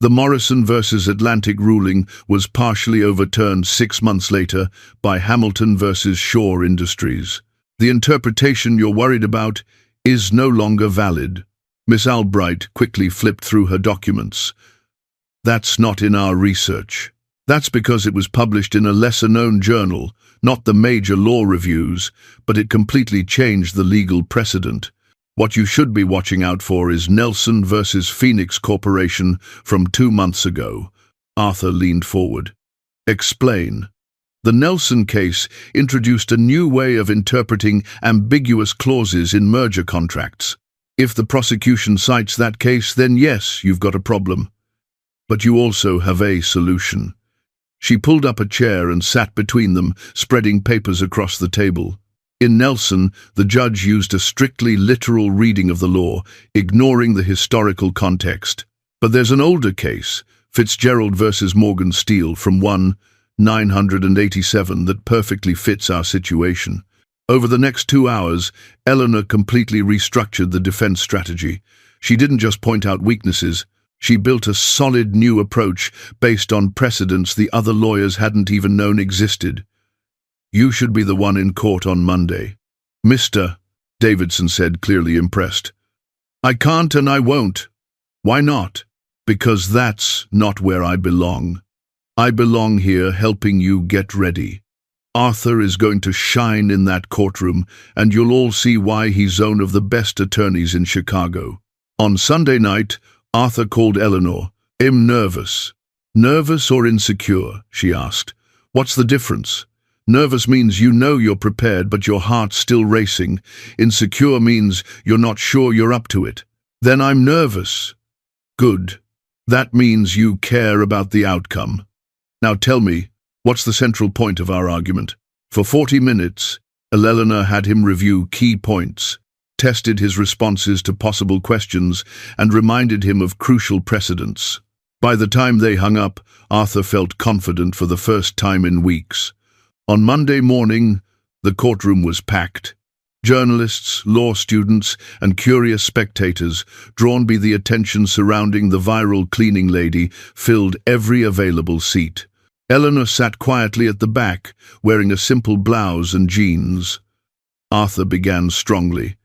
The Morrison versus Atlantic ruling was partially overturned 6 months later by Hamilton versus Shaw Industries. The interpretation you're worried about is no longer valid. Miss Albright quickly flipped through her documents. That's not in our research. That's because it was published in a lesser-known journal, not the major law reviews, but it completely changed the legal precedent. What you should be watching out for is Nelson versus Phoenix Corporation from 2 months ago. Arthur leaned forward. Explain. The Nelson case introduced a new way of interpreting ambiguous clauses in merger contracts. If the prosecution cites that case, then yes, you've got a problem. But you also have a solution. She pulled up a chair and sat between them, spreading papers across the table. In Nelson, the judge used a strictly literal reading of the law, ignoring the historical context. But there's an older case, Fitzgerald versus Morgan Steele from 1987, that perfectly fits our situation. Over the next 2 hours, Eleanor completely restructured the defense strategy. She didn't just point out weaknesses. She built a solid new approach based on precedents the other lawyers hadn't even known existed. You should be the one in court on Monday. Mr. Davidson said, clearly impressed. I can't and I won't. Why not? Because that's not where I belong. I belong here helping you get ready. Arthur is going to shine in that courtroom, and you'll all see why he's one of the best attorneys in Chicago. On Sunday night, Arthur called Eleanor. I'm nervous. Nervous or insecure? She asked. What's the difference? Nervous means you know you're prepared, but your heart's still racing. Insecure means you're not sure you're up to it. Then I'm nervous. Good. That means you care about the outcome. Now tell me, what's the central point of our argument? For 40 minutes, Eleanor had him review key points, tested his responses to possible questions, and reminded him of crucial precedents. By the time they hung up, Arthur felt confident for the first time in weeks. On Monday morning, the courtroom was packed. Journalists, law students, and curious spectators, drawn by the attention surrounding the viral cleaning lady, filled every available seat. Eleanor sat quietly at the back, wearing a simple blouse and jeans. Arthur began strongly.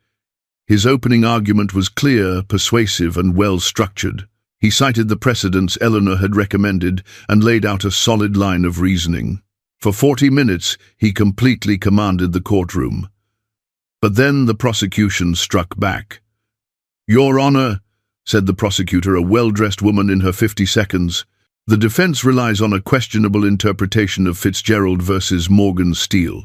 His opening argument was clear, persuasive, and well-structured. He cited the precedents Eleanor had recommended and laid out a solid line of reasoning. For 40 minutes, he completely commanded the courtroom. But then the prosecution struck back. Your Honor, said the prosecutor, a well-dressed woman in her 50 seconds, the defense relies on a questionable interpretation of Fitzgerald versus Morgan Steele.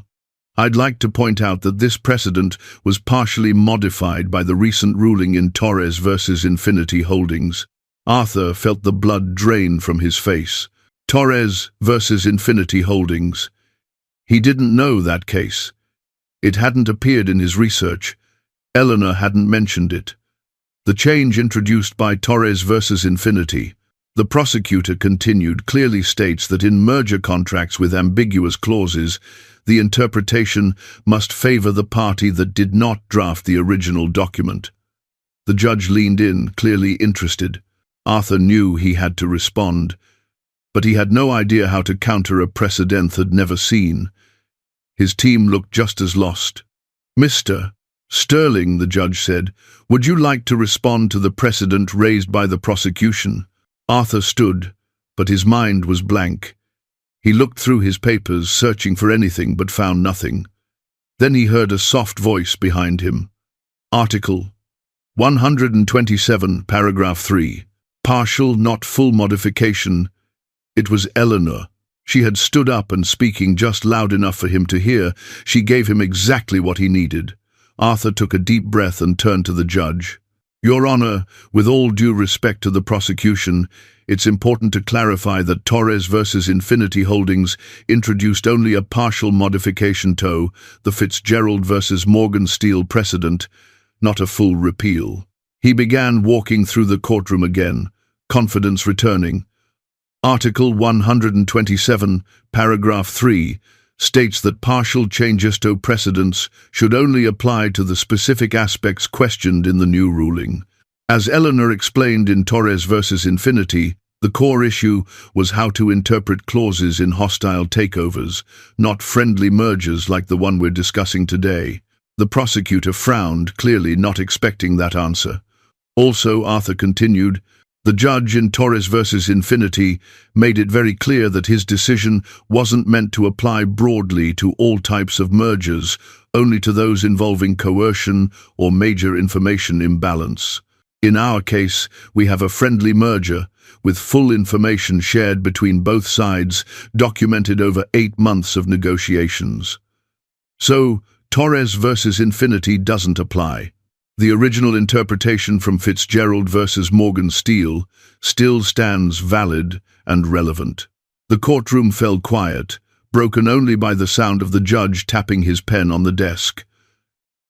I'd like to point out that this precedent was partially modified by the recent ruling in Torres versus Infinity Holdings. Arthur felt the blood drain from his face. Torres versus Infinity Holdings. He didn't know that case. It hadn't appeared in his research. Eleanor hadn't mentioned it. The change introduced by Torres versus Infinity, the prosecutor continued, clearly states that in merger contracts with ambiguous clauses, the interpretation must favor the party that did not draft the original document. The judge leaned in, clearly interested. Arthur knew he had to respond, but he had no idea how to counter a precedent he'd never seen. His team looked just as lost. Mr. Sterling, the judge said, would you like to respond to the precedent raised by the prosecution? Arthur stood, but his mind was blank. He looked through his papers, searching for anything, but found nothing. Then he heard a soft voice behind him. Article 127, paragraph 3. Partial, not full modification. It was Eleanor. She had stood up and, speaking just loud enough for him to hear, she gave him exactly what he needed. Arthur took a deep breath and turned to the judge. Your Honor, with all due respect to the prosecution, it's important to clarify that Torres versus Infinity Holdings introduced only a partial modification to the Fitzgerald versus Morgan Steele precedent, not a full repeal. He began walking through the courtroom again, confidence returning. Article 127, paragraph 3, states that partial changes to precedents should only apply to the specific aspects questioned in the new ruling. As Eleanor explained in Torres versus Infinity, the core issue was how to interpret clauses in hostile takeovers, not friendly mergers like the one we're discussing today. The prosecutor frowned, clearly not expecting that answer. Also, Arthur continued, the judge in Torres versus Infinity made it very clear that his decision wasn't meant to apply broadly to all types of mergers, only to those involving coercion or major information imbalance. In our case, we have a friendly merger, with full information shared between both sides, documented over 8 months of negotiations. So, Torres versus Infinity doesn't apply. The original interpretation from Fitzgerald versus Morgan Steele still stands valid and relevant. The courtroom fell quiet, broken only by the sound of the judge tapping his pen on the desk.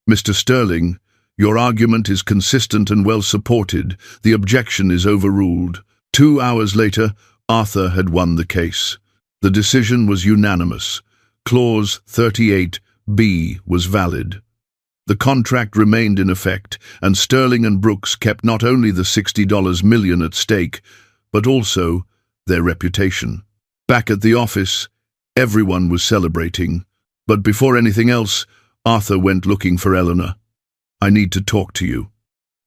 Mr. Sterling, your argument is consistent and well supported. The objection is overruled. 2 hours later, Arthur had won the case. The decision was unanimous. Clause 38B was valid. The contract remained in effect, and Sterling and Brooks kept not only the $60 million at stake, but also their reputation. Back at the office, everyone was celebrating. But before anything else, Arthur went looking for Eleanor. "I need to talk to you."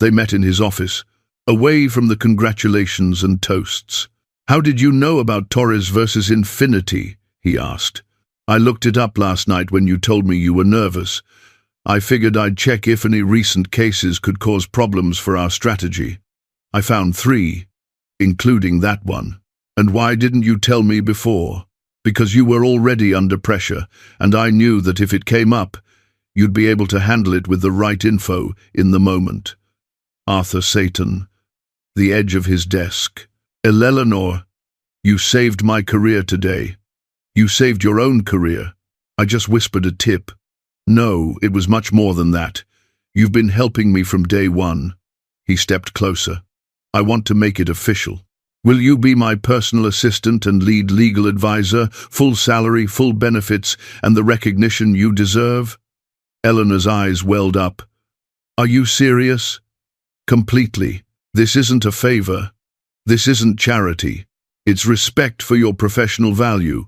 They met in his office, away from the congratulations and toasts. "How did you know about Torres versus Infinity?" he asked. "I looked it up last night when you told me you were nervous. I figured I'd check if any recent cases could cause problems for our strategy. I found 3, including that one. And why didn't you tell me before?" "Because you were already under pressure, and I knew that if it came up, you'd be able to handle it with the right info in the moment." Arthur Satan, the edge of his desk. "Eleanor, you saved my career today. You saved your own career." I just whispered a tip. "No, it was much more than that. You've been helping me from day one." He stepped closer. "I want to make it official. Will you be my personal assistant and lead legal advisor, full salary, full benefits, and the recognition you deserve?" Eleanor's eyes welled up. "Are you serious?" "Completely. This isn't a favor. This isn't charity. It's respect for your professional value."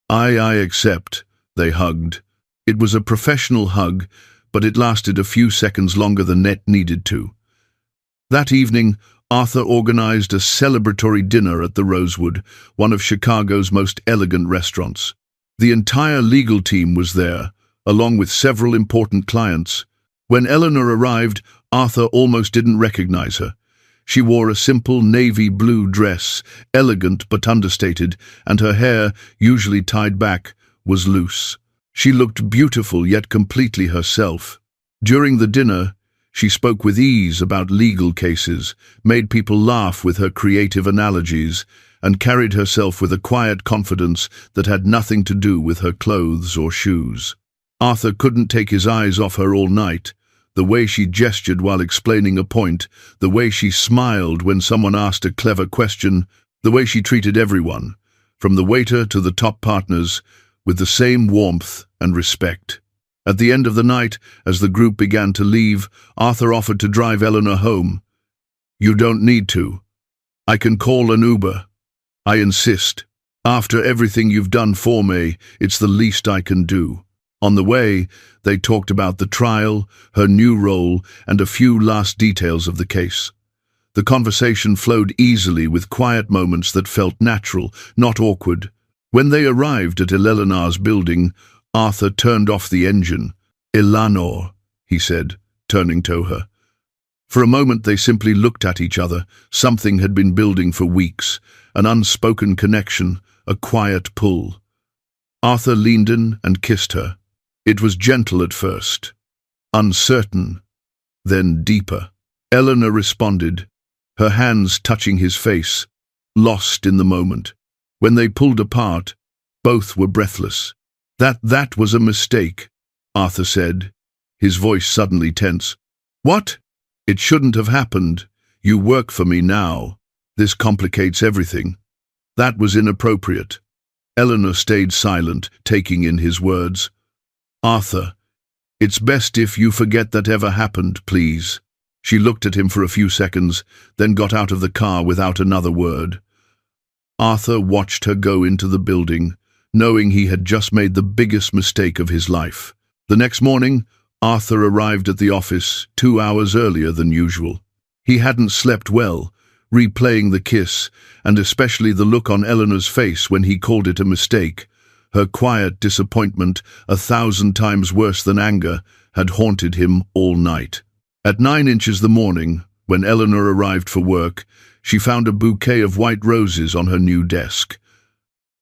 I accept." They hugged. It was a professional hug, but it lasted a few seconds longer than it needed to. That evening, Arthur organized a celebratory dinner at the Rosewood, one of Chicago's most elegant restaurants. The entire legal team was there, along with several important clients. When Eleanor arrived, Arthur almost didn't recognize her. She wore a simple navy blue dress, elegant but understated, and her hair, usually tied back, was loose. She looked beautiful yet completely herself. During the dinner, she spoke with ease about legal cases, made people laugh with her creative analogies, and carried herself with a quiet confidence that had nothing to do with her clothes or shoes. Arthur couldn't take his eyes off her all night. The way she gestured while explaining a point, the way she smiled when someone asked a clever question, the way she treated everyone, from the waiter to the top partners, with the same warmth and respect. At the end of the night, as the group began to leave, Arthur offered to drive Eleanor home. "You don't need to. I can call an Uber. I insist. After everything you've done for me, it's the least I can do." On the way, they talked about the trial, her new role, and a few last details of the case. The conversation flowed easily with quiet moments that felt natural, not awkward. When they arrived at Eleanor's building, Arthur turned off the engine. "Eleanor," he said, turning to her. For a moment they simply looked at each other. Something had been building for weeks, an unspoken connection, a quiet pull. Arthur leaned in and kissed her. It was gentle at first, uncertain, then deeper. Eleanor responded, her hands touching his face, lost in the moment. When they pulled apart, both were breathless. That was a mistake," Arthur said, his voice suddenly tense. "What? It shouldn't have happened. You work for me now. This complicates everything." "That was inappropriate." Eleanor stayed silent, taking in his words. "Arthur, it's best if you forget that ever happened, please." She looked at him for a few seconds, then got out of the car without another word. Arthur watched her go into the building, knowing he had just made the biggest mistake of his life. The next morning, Arthur arrived at the office 2 hours earlier than usual. He hadn't slept well, replaying the kiss, and especially the look on Eleanor's face when he called it a mistake. Her quiet disappointment, 1,000 times worse than anger, had haunted him all night. At 9 inches the morning, when Eleanor arrived for work, she found a bouquet of white roses on her new desk.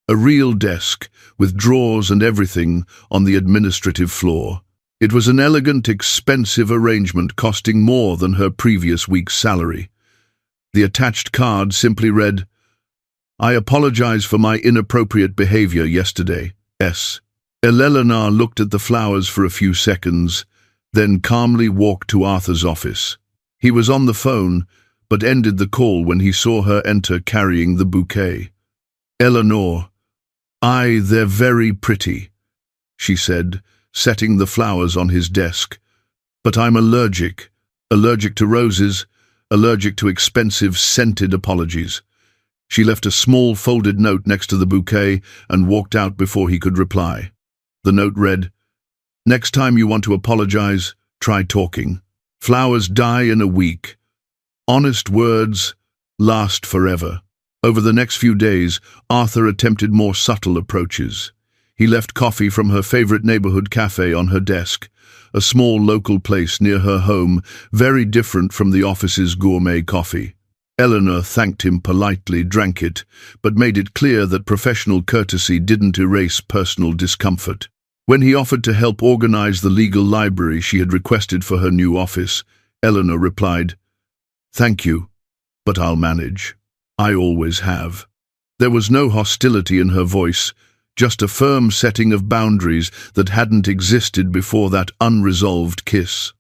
A real desk, with drawers and everything, on the administrative floor. It was an elegant, expensive arrangement costing more than her previous week's salary. The attached card simply read, "I apologize for my inappropriate behavior yesterday. S." Eleanor looked at the flowers for a few seconds, then calmly walked to Arthur's office. He was on the phone, but ended the call when he saw her enter carrying the bouquet. "Eleanor, they're very pretty," she said, setting the flowers on his desk. "But I'm allergic to roses, allergic to expensive scented apologies." She left a small folded note next to the bouquet and walked out before he could reply. The note read, "Next time you want to apologize, try talking. Flowers die in a week. Honest words last forever." Over the next few days, Arthur attempted more subtle approaches. He left coffee from her favorite neighborhood cafe on her desk, a small local place near her home, very different from the office's gourmet coffee. Eleanor thanked him politely, drank it, but made it clear that professional courtesy didn't erase personal discomfort. When he offered to help organize the legal library she had requested for her new office, Eleanor replied, "Thank you, but I'll manage. I always have." There was no hostility in her voice, just a firm setting of boundaries that hadn't existed before that unresolved kiss.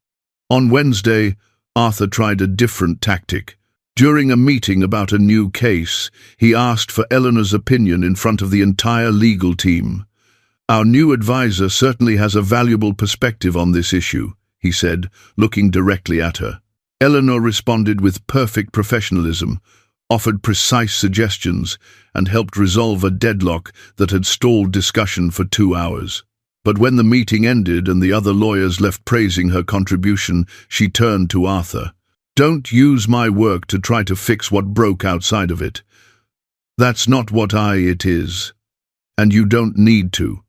On Wednesday, Arthur tried a different tactic. During a meeting about a new case, he asked for Eleanor's opinion in front of the entire legal team. "Our new advisor certainly has a valuable perspective on this issue," he said, looking directly at her. Eleanor responded with perfect professionalism, offered precise suggestions, and helped resolve a deadlock that had stalled discussion for 2 hours. But when the meeting ended and the other lawyers left praising her contribution, she turned to Arthur. "Don't use my work to try to fix what broke outside of it. That's not what it is. And you don't need to.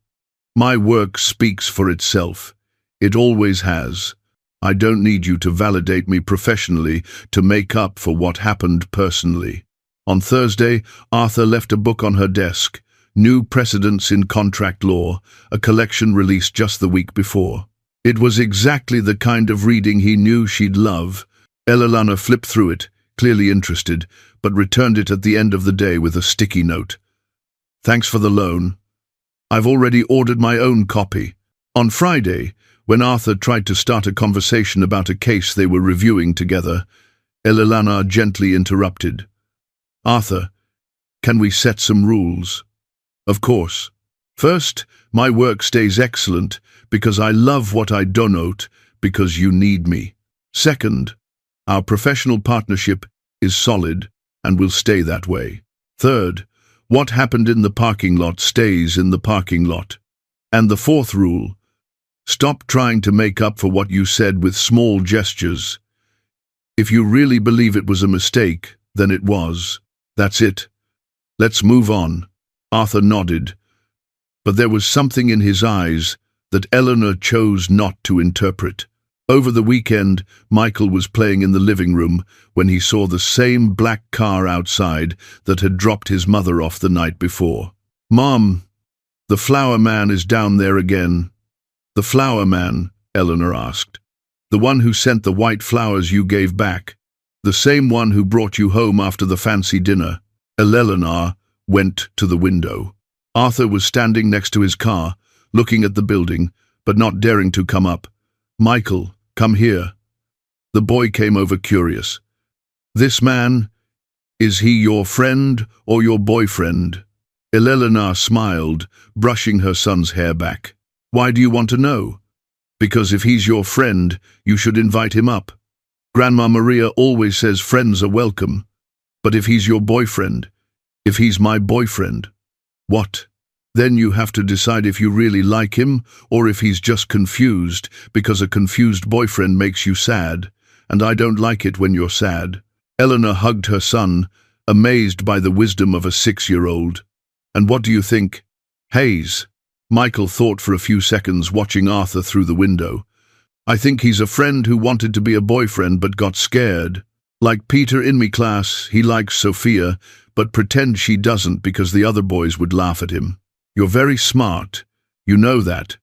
My work speaks for itself. It always has. I don't need you to validate me professionally to make up for what happened personally." On Thursday, Arthur left a book on her desk, New Precedents in Contract Law, a collection released just the week before. It was exactly the kind of reading he knew she'd love. Eleanor flipped through it, clearly interested, but returned it at the end of the day with a sticky note. "Thanks for the loan. I've already ordered my own copy." On Friday, when Arthur tried to start a conversation about a case they were reviewing together, Eleanor gently interrupted. "Arthur, can we set some rules?" "Of course. First, my work stays excellent because I love what I denote, because you need me. Second, our professional partnership is solid and will stay that way. Third, what happened in the parking lot stays in the parking lot. And the fourth rule, stop trying to make up for what you said with small gestures. If you really believe it was a mistake, then it was. That's it. Let's move on." Arthur nodded, but there was something in his eyes that Eleanor chose not to interpret. Over the weekend, Michael was playing in the living room when he saw the same black car outside that had dropped his mother off the night before. "Mom, the flower man is down there again." "The flower man?" Eleanor asked. "The one who sent the white flowers you gave back. The same one who brought you home after the fancy dinner." Eleanor went to the window. Arthur was standing next to his car, looking at the building, but not daring to come up. "Michael, come here." The boy came over curious. "This man, is he your friend or your boyfriend?" Eleanor smiled, brushing her son's hair back. "Why do you want to know?" "Because if he's your friend, you should invite him up. Grandma Maria always says friends are welcome. But if he's your boyfriend, if he's my boyfriend, what? Then you have to decide if you really like him or if he's just confused, because a confused boyfriend makes you sad, and I don't like it when you're sad." Eleanor hugged her son, amazed by the wisdom of a 6-year-old. "And what do you think?" "Hayes." Michael thought for a few seconds, watching Arthur through the window. "I think he's a friend who wanted to be a boyfriend but got scared. Like Peter in me class, he likes Sophia, but pretends she doesn't because the other boys would laugh at him. You're very smart. You know that.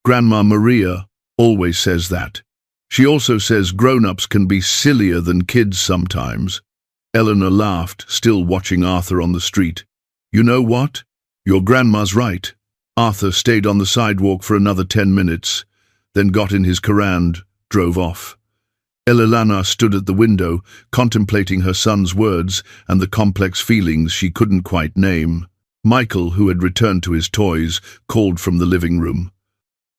Grandma Maria always says that. She also says grown-ups can be sillier than kids sometimes." Eleanor laughed, still watching Arthur on the street. "You know what? Your grandma's right." Arthur stayed on the sidewalk for another 10 minutes, then got in his car and drove off. Eleanor stood at the window, contemplating her son's words and the complex feelings she couldn't quite name. Michael, who had returned to his toys, called from the living room.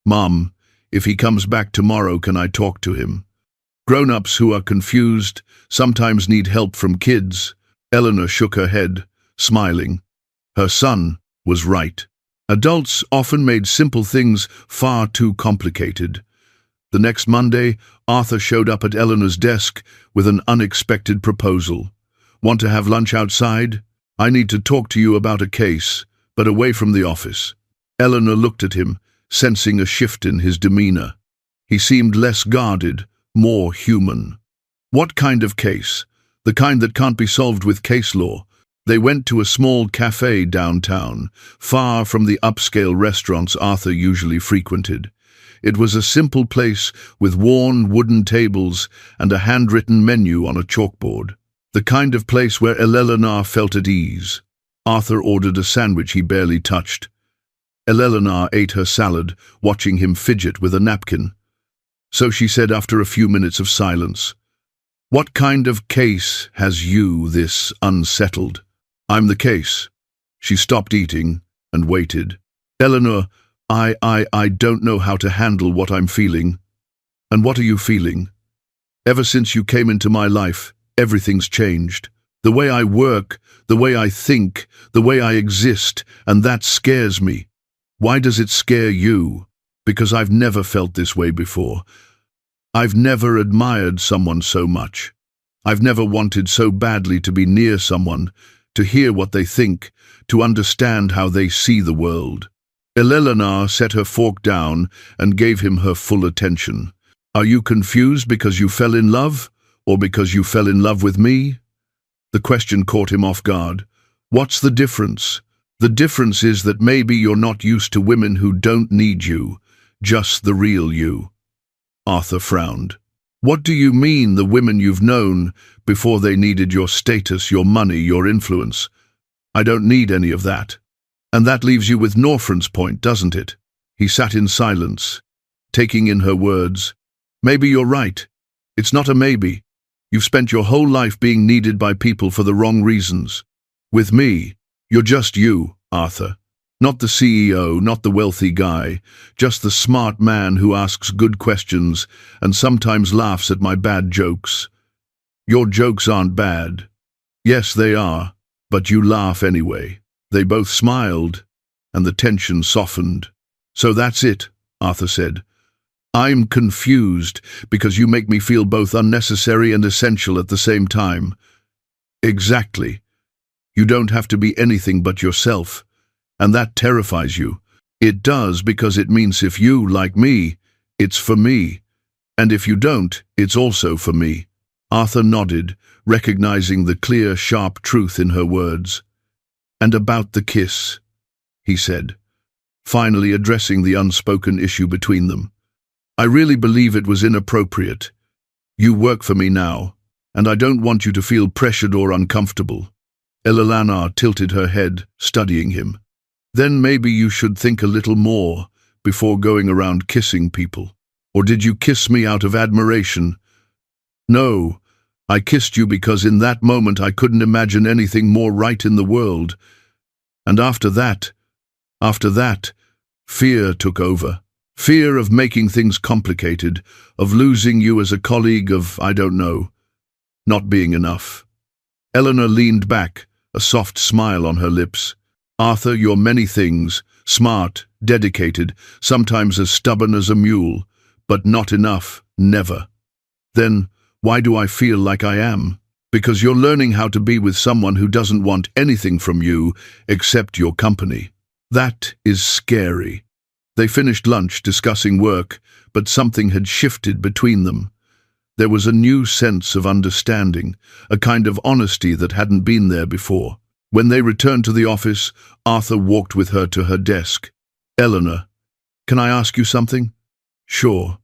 "Mom, if he comes back tomorrow, can I talk to him?" Grown-ups who are confused sometimes need help from kids. Eleanor shook her head, smiling. Her son was right. Adults often made simple things far too complicated. The next Monday, Arthur showed up at Eleanor's desk with an unexpected proposal. "Want to have lunch outside? I need to talk to you about a case, but away from the office." Eleanor looked at him, sensing a shift in his demeanor. He seemed less guarded, more human. "What kind of case?" "The kind that can't be solved with case law." They went to a small cafe downtown, far from the upscale restaurants Arthur usually frequented. It was a simple place with worn wooden tables and a handwritten menu on a chalkboard. The kind of place where Eleanor felt at ease. Arthur ordered a sandwich he barely touched. Eleanor ate her salad, watching him fidget with a napkin. So she said after a few minutes of silence, "What kind of case has you this unsettled?" "I'm the case." She stopped eating and waited. "Eleanor, I don't know how to handle what I'm feeling." "And what are you feeling?" "Ever since you came into my life, everything's changed. The way I work, the way I think, the way I exist, and that scares me." "Why does it scare you?" "Because I've never felt this way before. I've never admired someone so much. I've never wanted so badly to be near someone, to hear what they think, to understand how they see the world." Eleanor set her fork down and gave him her full attention. "Are you confused because you fell in love, or because you fell in love with me?" The question caught him off guard. "What's the difference?" "The difference is that maybe you're not used to women who don't need you, just the real you." Arthur frowned. "What do you mean, the women you've known before they needed your status, your money, your influence?" "I don't need any of that." "And that leaves you with Norfron's point, doesn't it?" He sat in silence, taking in her words. "Maybe you're right. It's not a maybe. You've spent your whole life being needed by people for the wrong reasons. With me, you're just you, Arthur. Not the CEO, not the wealthy guy, just the smart man who asks good questions and sometimes laughs at my bad jokes. Your jokes aren't bad." "Yes, they are, but you laugh anyway." They both smiled, and the tension softened. "So that's it," Arthur said. "I'm confused because you make me feel both unnecessary and essential at the same time." "Exactly. You don't have to be anything but yourself, and that terrifies you." "It does, because it means if you, like me, it's for me, and if you don't, it's also for me." Arthur nodded, recognizing the clear, sharp truth in her words. "And about the kiss," he said, finally addressing the unspoken issue between them. "I really believe it was inappropriate. You work for me now, and I don't want you to feel pressured or uncomfortable." Eleanor tilted her head, studying him. "Then maybe you should think a little more before going around kissing people. Or did you kiss me out of admiration?" "No, I kissed you because in that moment I couldn't imagine anything more right in the world. And after that, fear took over. Fear of making things complicated, of losing you as a colleague, of, I don't know, not being enough." Eleanor leaned back, a soft smile on her lips. "Arthur, you're many things, smart, dedicated, sometimes as stubborn as a mule, but not enough, never." "Then why do I feel like I am?" "Because you're learning how to be with someone who doesn't want anything from you except your company. That is scary." They finished lunch discussing work, but something had shifted between them. There was a new sense of understanding, a kind of honesty that hadn't been there before. When they returned to the office, Arthur walked with her to her desk. "Eleanor, can I ask you something?" "Sure.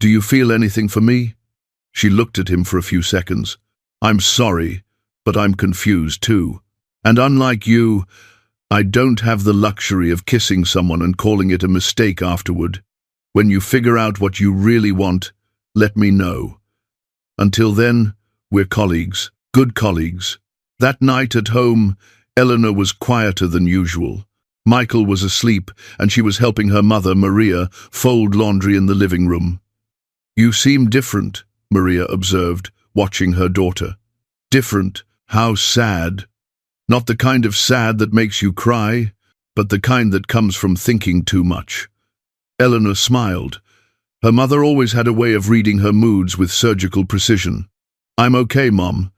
Do you feel anything for me?" She looked at him for a few seconds. "I'm sorry, but I'm confused too. And unlike you, I don't have the luxury of kissing someone and calling it a mistake afterward. When you figure out what you really want, let me know. Until then, we're colleagues, good colleagues." That night at home, Eleanor was quieter than usual. Michael was asleep, and she was helping her mother, Maria, fold laundry in the living room. "You seem different," Maria observed, watching her daughter. "Different? How sad. Not the kind of sad that makes you cry?" but the kind that comes from thinking too much. Eleanor smiled. Her mother always had a way of reading her moods with surgical precision. "I'm okay, Mom.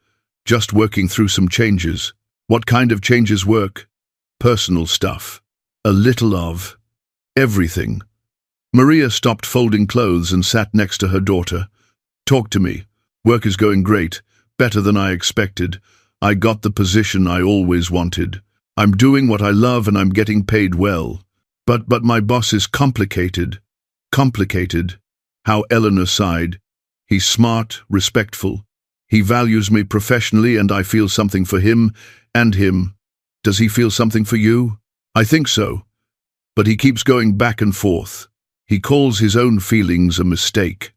Just working through some changes." "What kind of changes work?" "Personal stuff. A little of everything." Maria stopped folding clothes and sat next to her daughter. "Talk to me. Work is going great, better than I expected. I got the position I always wanted. I'm doing what I love and I'm getting paid well. But my boss is complicated." "Complicated?" How Eleanor sighed. "He's smart, respectful. He values me professionally and I feel something for him and him. Does he feel something for you?" "I think so. But he keeps going back and forth. He calls his own feelings a mistake."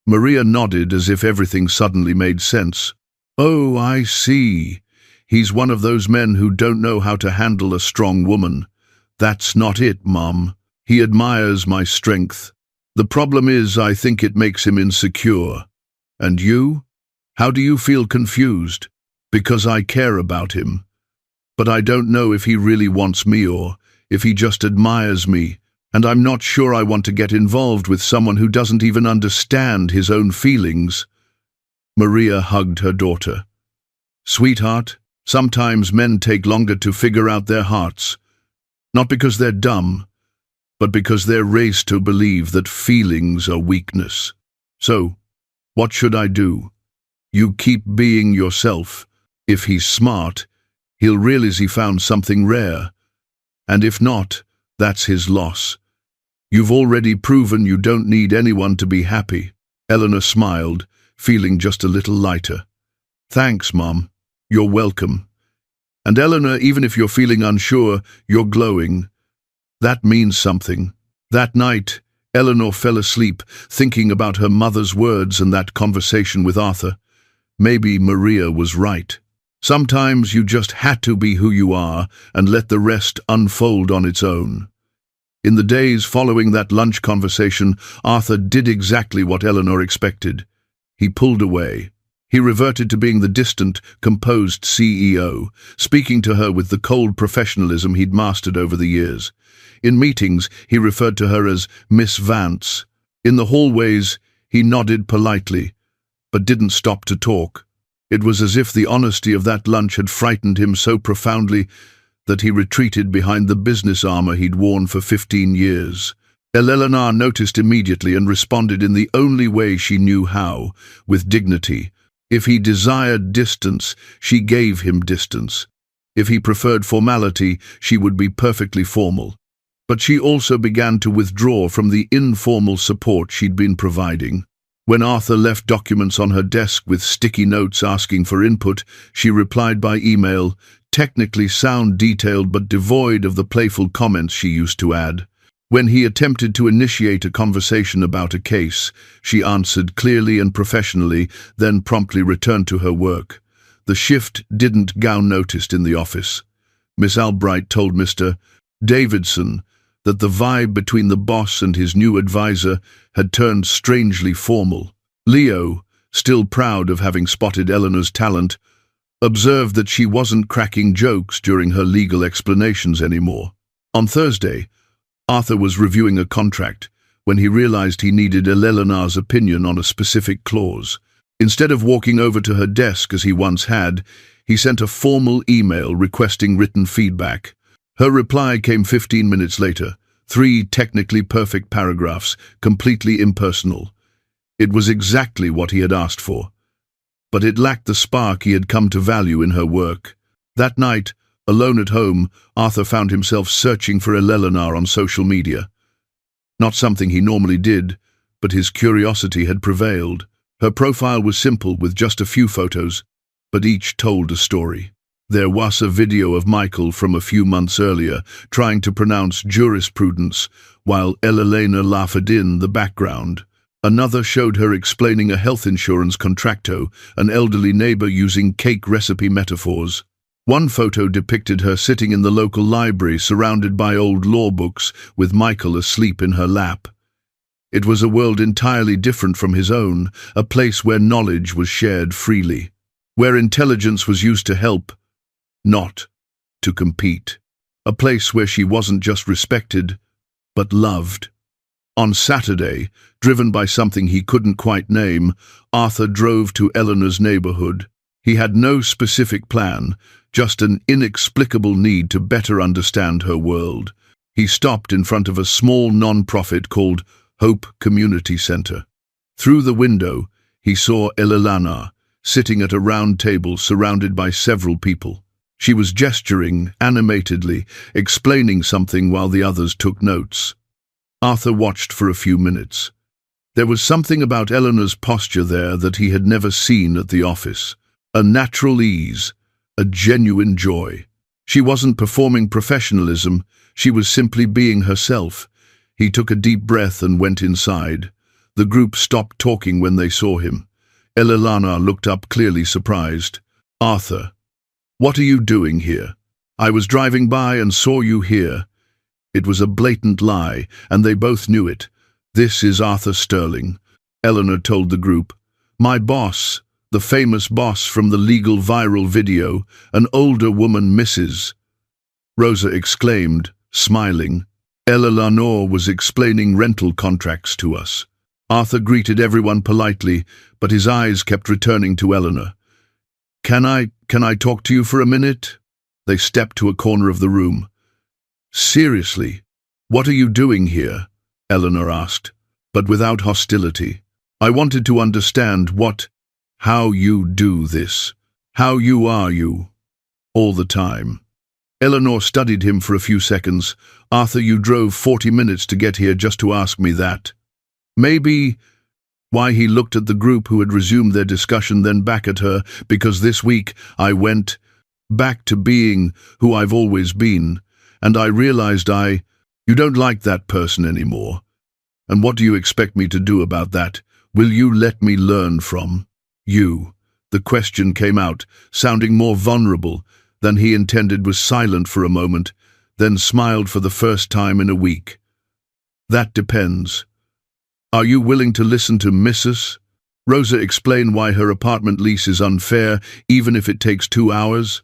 Maria nodded as if everything suddenly made sense. "Oh, I see. He's one of those men who don't know how to handle a strong woman." "That's not it, Mom. He admires my strength. The problem is, I think it makes him insecure." "And you? How do you feel confused?" "Because I care about him. But I don't know if he really wants me or if he just admires me, and I'm not sure I want to get involved with someone who doesn't even understand his own feelings." Maria hugged her daughter. "Sweetheart, sometimes men take longer to figure out their hearts. Not because they're dumb, but because they're raised to believe that feelings are weakness. So, what should I do?" "You keep being yourself. If he's smart, he'll realize he found something rare. And if not, that's his loss. You've already proven you don't need anyone to be happy." Eleanor smiled, feeling just a little lighter. "Thanks, Mom. You're welcome. And Eleanor, even if you're feeling unsure, you're glowing. That means something." That night, Eleanor fell asleep, thinking about her mother's words and that conversation with Arthur. Maybe Maria was right. Sometimes you just had to be who you are and let the rest unfold on its own. In the days following that lunch conversation, Arthur did exactly what Eleanor expected. He pulled away. He reverted to being the distant, composed CEO, speaking to her with the cold professionalism he'd mastered over the years. In meetings, he referred to her as Miss Vance. In the hallways, he nodded politely, but didn't stop to talk. It was as if the honesty of that lunch had frightened him so profoundly that he retreated behind the business armor he'd worn for 15 years. Eleanor noticed immediately and responded in the only way she knew how, with dignity. If he desired distance, she gave him distance. If he preferred formality, she would be perfectly formal. But she also began to withdraw from the informal support she'd been providing. When Arthur left documents on her desk with sticky notes asking for input, she replied by email, technically sound, detailed, but devoid of the playful comments she used to add. When he attempted to initiate a conversation about a case, she answered clearly and professionally, then promptly returned to her work. The shift didn't go unnoticed in the office. Miss Albright told Mr. Davidson that the vibe between the boss and his new advisor had turned strangely formal. Leo, still proud of having spotted Eleanor's talent, observed that she wasn't cracking jokes during her legal explanations anymore. On Thursday, Arthur was reviewing a contract when he realized he needed Eleanor's opinion on a specific clause. Instead of walking over to her desk as he once had, he sent a formal email requesting written feedback. Her reply came 15 minutes later, 3 technically perfect paragraphs, completely impersonal. It was exactly what he had asked for, but it lacked the spark he had come to value in her work. That night, alone at home, Arthur found himself searching for Eleanor on social media. Not something he normally did, but his curiosity had prevailed. Her profile was simple, with just a few photos, but each told a story. There was a video of Michael from a few months earlier, trying to pronounce jurisprudence, while Elena laughed in the background. Another showed her explaining a health insurance contracto, an elderly neighbor using cake recipe metaphors. One photo depicted her sitting in the local library, surrounded by old law books, with Michael asleep in her lap. It was a world entirely different from his own, a place where knowledge was shared freely, where intelligence was used to help, not to compete. a place where she wasn't just respected, but loved. On Saturday, driven by something he couldn't quite name, Arthur drove to Eleanor's neighborhood. He had no specific plan, just an inexplicable need to better understand her world. He stopped in front of a small non-profit called Hope Community Center. Through the window, he saw Eleanor sitting at a round table surrounded by several people. She was gesturing animatedly, explaining something while the others took notes. Arthur watched for a few minutes. There was something about Eleanor's posture there that he had never seen at the office. A natural ease, a genuine joy. She wasn't performing professionalism, she was simply being herself. He took a deep breath and went inside. The group stopped talking when they saw him. Eleanor looked up, clearly surprised. "Arthur, what are you doing here? I was driving by and saw you here." It was a blatant lie, and they both knew it. "This is Arthur Sterling," Eleanor told the group. "My boss, the famous boss from the legal viral video, an older woman, Mrs." Rosa exclaimed, smiling. "Eleanor was explaining rental contracts to us." Arthur greeted everyone politely, but his eyes kept returning to Eleanor. Can I talk to you for a minute?" They stepped to a corner of the room. "Seriously, what are you doing here?" Eleanor asked, but without hostility. "I wanted to understand how you do this. How you are you? All the time." Eleanor studied him for a few seconds. "Arthur, you drove 40 minutes to get here just to ask me that." Maybe. Why, he looked at the group who had resumed their discussion, then back at her. "Because this week I went back to being who I've always been, and I realized you don't like that person anymore. And what do you expect me to do about that? Will you let me learn from you?" The question came out, sounding more vulnerable than he intended, was silent for a moment, then smiled for the first time in a week. "That depends. Are you willing to listen to Mrs. Rosa explain why her apartment lease is unfair, even if it takes 2 hours?"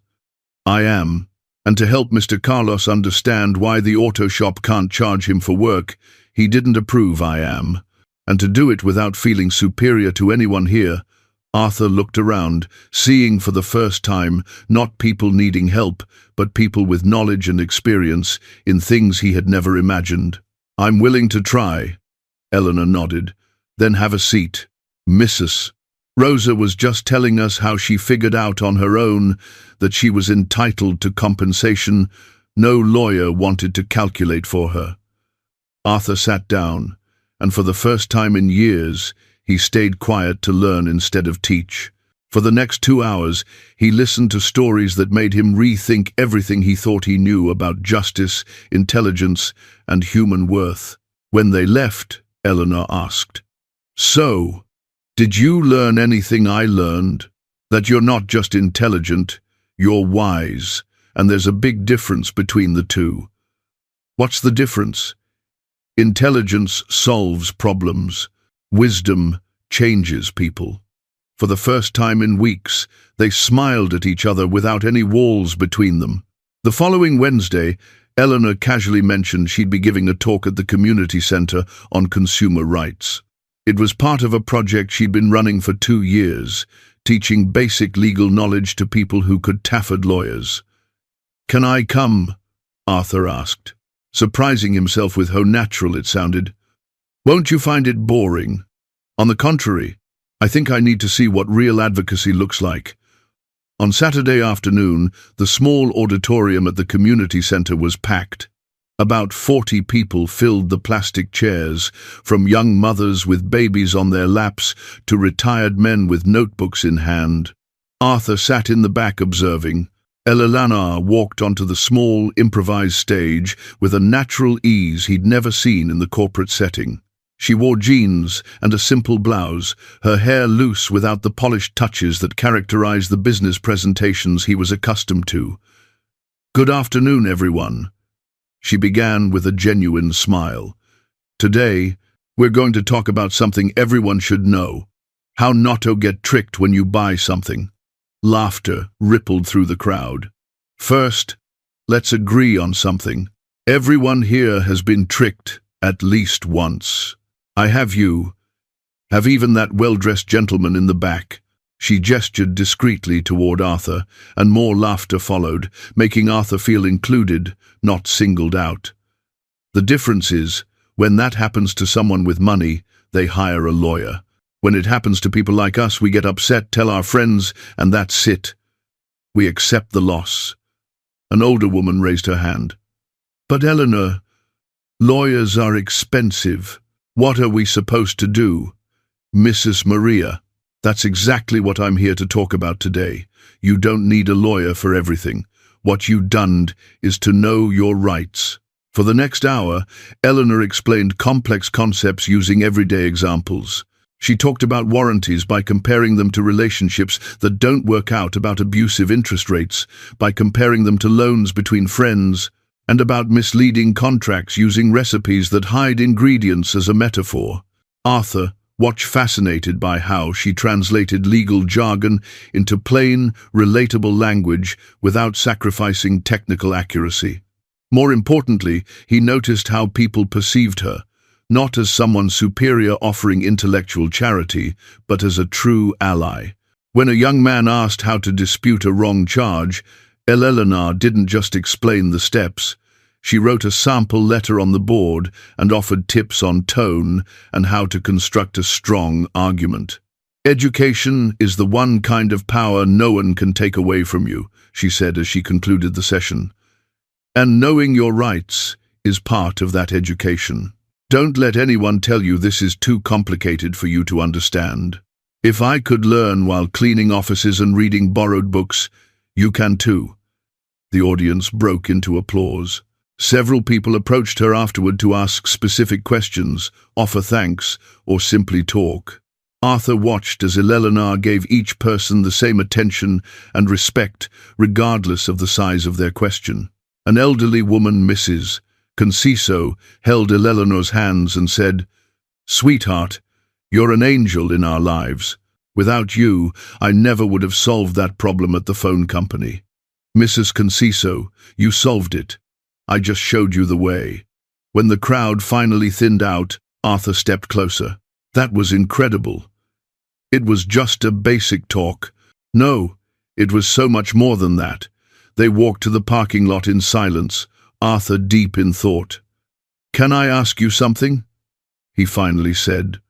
"I am. And to help Mr. Carlos understand why the auto shop can't charge him for work, he didn't approve I am. And to do it without feeling superior to anyone here." Arthur looked around, seeing for the first time not people needing help, but people with knowledge and experience in things he had never imagined. "I'm willing to try." Eleanor nodded. "Then have a seat. Mrs. Rosa was just telling us how she figured out on her own that she was entitled to compensation. No lawyer wanted to calculate for her." Arthur sat down, and for the first time in years, he stayed quiet to learn instead of teach. For the next 2 hours, he listened to stories that made him rethink everything he thought he knew about justice, intelligence, and human worth. When they left, Eleanor asked, "So, did you learn anything I learned? That you're not just intelligent, you're wise, and there's a big difference between the two." "What's the difference?" "Intelligence solves problems. Wisdom changes people." For the first time in weeks, they smiled at each other without any walls between them. The following Wednesday, Eleanor casually mentioned she'd be giving a talk at the community center on consumer rights. It was part of a project she'd been running for 2 years, teaching basic legal knowledge to people who could Tafford lawyers. "Can I come?" Arthur asked, surprising himself with how natural it sounded. "Won't you find it boring?" "On the contrary, I think I need to see what real advocacy looks like." On Saturday afternoon, the small auditorium at the community center was packed. About 40 people filled the plastic chairs, from young mothers with babies on their laps to retired men with notebooks in hand. Arthur sat in the back observing. Eleanor walked onto the small, improvised stage with a natural ease he'd never seen in the corporate setting. She wore jeans and a simple blouse, her hair loose without the polished touches that characterized the business presentations he was accustomed to. "Good afternoon, everyone." She began with a genuine smile. "Today, we're going to talk about something everyone should know. How not to get tricked when you buy something." Laughter rippled through the crowd. "First, Let's agree on something. Everyone here has been tricked at least once. I have you. Have even that well-dressed gentleman in the back." She gestured discreetly toward Arthur, and more laughter followed, making Arthur feel included, not singled out. The difference is, when that happens to someone with money, they hire a lawyer. When it happens to people like us, we get upset, tell our friends, and that's it. We accept the loss. An older woman raised her hand. "But Eleanor, lawyers are expensive. What are we supposed to do?" "Mrs. Maria, that's exactly what I'm here to talk about today. You don't need a lawyer for everything. What you done is to know your rights." For the next hour, Eleanor explained complex concepts using everyday examples. She talked about warranties by comparing them to relationships that don't work out, about abusive interest rates, by comparing them to loans between friends, and about misleading contracts using recipes that hide ingredients as a metaphor. Arthur watched fascinated by how she translated legal jargon into plain, relatable language without sacrificing technical accuracy. More importantly, he noticed how people perceived her, not as someone superior offering intellectual charity, but as a true ally. When a young man asked how to dispute a wrong charge, Eleanor didn't just explain the steps. She wrote a sample letter on the board and offered tips on tone and how to construct a strong argument. "Education is the one kind of power no one can take away from you," she said as she concluded the session. "And knowing your rights is part of that education. Don't let anyone tell you this is too complicated for you to understand. If I could learn while cleaning offices and reading borrowed books, you can too." The audience broke into applause. Several people approached her afterward to ask specific questions, offer thanks, or simply talk. Arthur watched as Eleanor gave each person the same attention and respect, regardless of the size of their question. An elderly woman, Mrs. Conciso, held Eleanor's hands and said, "Sweetheart, you're an angel in our lives. Without you, I never would have solved that problem at the phone company. Mrs. Conciso, you solved it. I just showed you the way." When the crowd finally thinned out, Arthur stepped closer. "That was incredible. It was just a basic talk." "No, it was so much more than that." They walked to the parking lot in silence, Arthur deep in thought. "Can I ask you something?" he finally said.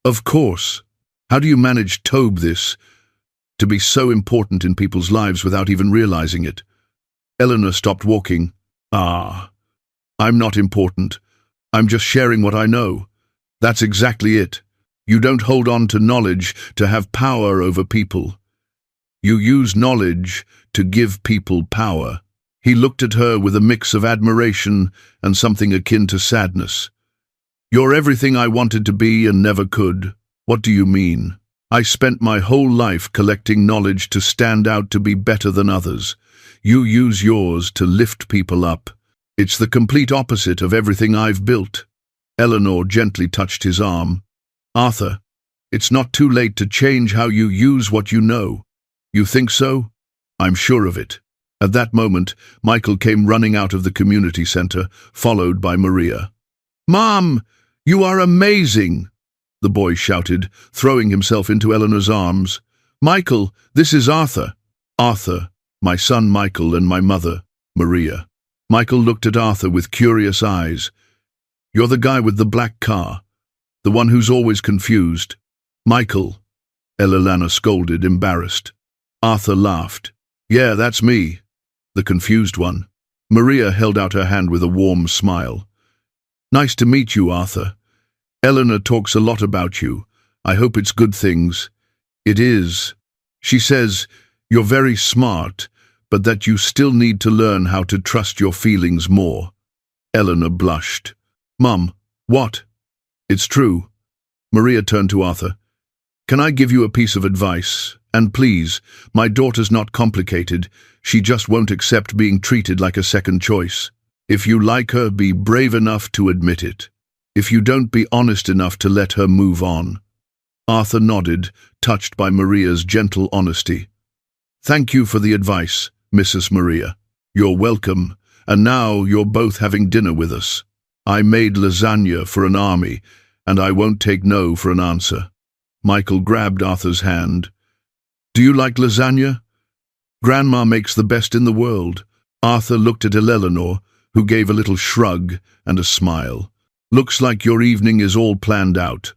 "Of course. How do you manage to be so important in people's lives without even realizing it?" Eleanor stopped walking. I'm not important. I'm just sharing what I know." "That's exactly it. You don't hold on to knowledge to have power over people. You use knowledge to give people power." He looked at her with a mix of admiration and something akin to sadness. "You're everything I wanted to be and never could." "What do you mean?" "I spent my whole life collecting knowledge to stand out, to be better than others. You use yours to lift people up. It's the complete opposite of everything I've built." Eleanor gently touched his arm. "Arthur, it's not too late to change how you use what you know." "You think so?" "I'm sure of it." At that moment, Michael came running out of the community center, followed by Maria. "Mom, you are amazing!" the boy shouted, throwing himself into Eleanor's arms. "Michael, this is Arthur." "Arthur, my son Michael, and my mother, Maria." Michael looked at Arthur with curious eyes. "You're the guy with the black car, the one who's always confused." "Michael," Eleanor scolded, embarrassed. Arthur laughed. "Yeah, that's me, the confused one." Maria held out her hand with a warm smile. "Nice to meet you, Arthur. Eleanor talks a lot about you. I hope it's good things." "It is. She says you're very smart, but that you still need to learn how to trust your feelings more." Eleanor blushed. "Mum, what?" "It's true." Maria turned to Arthur. "Can I give you a piece of advice? And please, my daughter's not complicated. She just won't accept being treated like a second choice. If you like her, be brave enough to admit it. If you don't, be honest enough to let her move on." Arthur nodded, touched by Maria's gentle honesty. "Thank you for the advice, Mrs. Maria." You're welcome, and now you're both having dinner with us. I made lasagna for an army, and I won't take no for an answer. Michael grabbed Arthur's hand. Do you like lasagna? Grandma makes the best in the world. Arthur looked at Eleanor, who gave a little shrug and a smile. Looks like your evening is all planned out.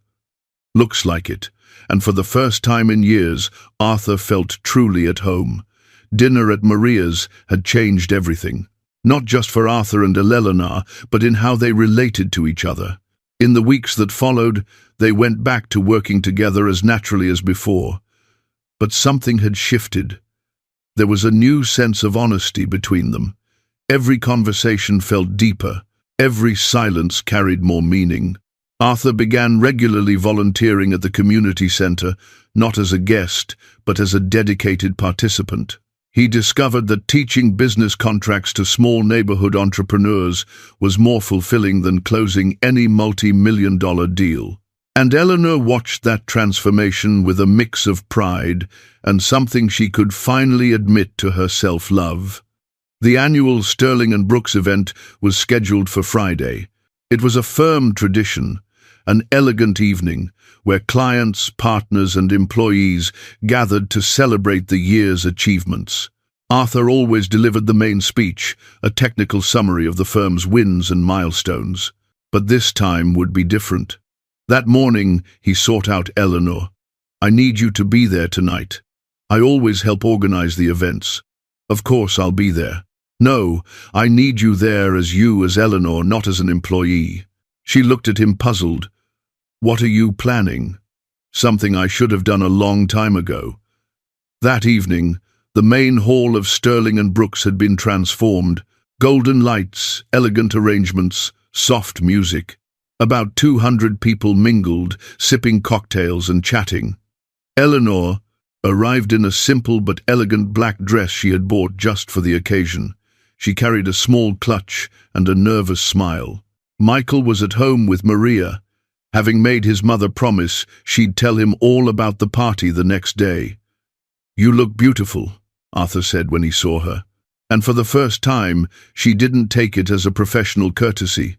Looks like it, and for the first time in years, Arthur felt truly at home. Dinner at Maria's had changed everything, not just for Arthur and Eleanor, but in how they related to each other. In the weeks that followed, they went back to working together as naturally as before. But something had shifted. There was a new sense of honesty between them. Every conversation felt deeper. Every silence carried more meaning. Arthur began regularly volunteering at the community center, not as a guest, but as a dedicated participant. He discovered that teaching business contracts to small neighborhood entrepreneurs was more fulfilling than closing any multi-million-dollar deal. And Eleanor watched that transformation with a mix of pride and something she could finally admit to her self-love. The annual Sterling and Brooks event was scheduled for Friday. It was a firm tradition, an elegant evening where clients, partners, and employees gathered to celebrate the year's achievements. Arthur always delivered the main speech, a technical summary of the firm's wins and milestones. But this time would be different. That morning, he sought out Eleanor. I need you to be there tonight. I always help organize the events. Of course I'll be there. No, I need you there as Eleanor, not as an employee. She looked at him puzzled. What are you planning? Something I should have done a long time ago. That evening, the main hall of Sterling and Brooks had been transformed. Golden lights, elegant arrangements, soft music. About 200 people mingled, sipping cocktails and chatting. Eleanor arrived in a simple but elegant black dress she had bought just for the occasion. She carried a small clutch and a nervous smile. Michael was at home with Maria. Having made his mother promise she'd tell him all about the party the next day. You look beautiful, Arthur said when he saw her. And for the first time, she didn't take it as a professional courtesy.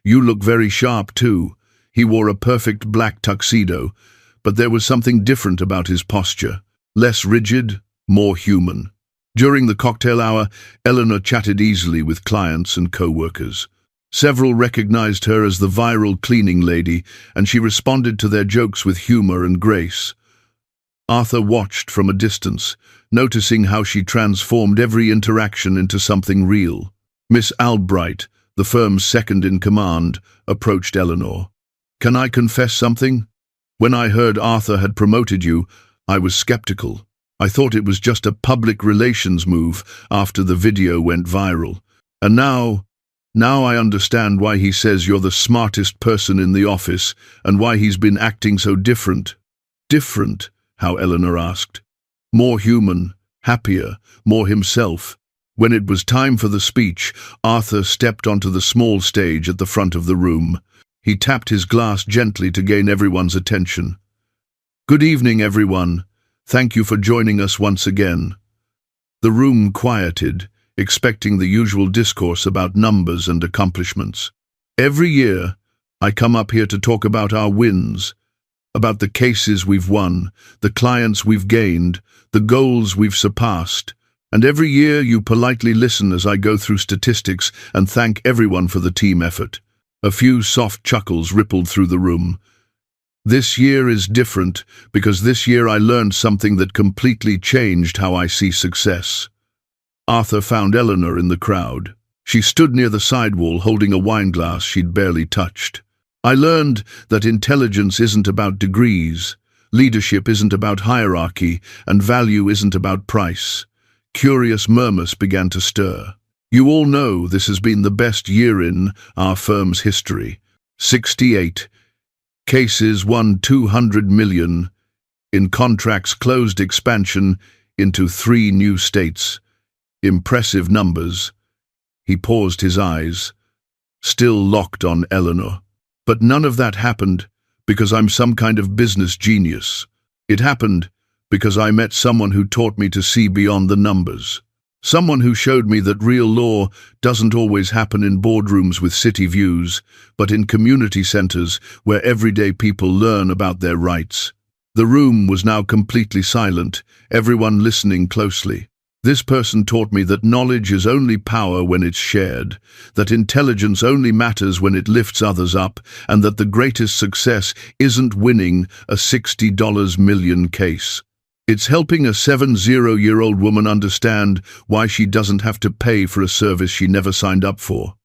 You look very sharp, too. He wore a perfect black tuxedo, but there was something different about his posture. Less rigid, more human. During the cocktail hour, Eleanor chatted easily with clients and co-workers. Several recognized her as the viral cleaning lady, and she responded to their jokes with humor and grace. Arthur watched from a distance, noticing how she transformed every interaction into something real. Miss Albright, the firm's second-in-command, approached Eleanor. Can I confess something? When I heard Arthur had promoted you, I was skeptical. I thought it was just a public relations move after the video went viral. And now I understand why he says you're the smartest person in the office and why he's been acting so different. Different, how Eleanor asked. More human, happier, more himself. When it was time for the speech, Arthur stepped onto the small stage at the front of the room. He tapped his glass gently to gain everyone's attention. Good evening, everyone. Thank you for joining us once again. The room quieted, expecting the usual discourse about numbers and accomplishments. Every year, I come up here to talk about our wins, about the cases we've won, the clients we've gained, the goals we've surpassed. And every year you politely listen as I go through statistics and thank everyone for the team effort. A few soft chuckles rippled through the room. This year is different because this year I learned something that completely changed how I see success. Arthur found Eleanor in the crowd. She stood near the sidewall holding a wine glass she'd barely touched. I learned that intelligence isn't about degrees, leadership isn't about hierarchy, and value isn't about price. Curious murmurs began to stir. You all know this has been the best year in our firm's history. 68 cases won 200 million, in contracts closed expansion into 3 new states. Impressive numbers. He paused, his eyes still locked on Eleanor. But none of that happened because I'm some kind of business genius. It happened because I met someone who taught me to see beyond the numbers. Someone who showed me that real law doesn't always happen in boardrooms with city views, but in community centers where everyday people learn about their rights. The room was now completely silent, everyone listening closely. This person taught me that knowledge is only power when it's shared, that intelligence only matters when it lifts others up, and that the greatest success isn't winning a $60 million case. It's helping a 70-year-old woman understand why she doesn't have to pay for a service she never signed up for.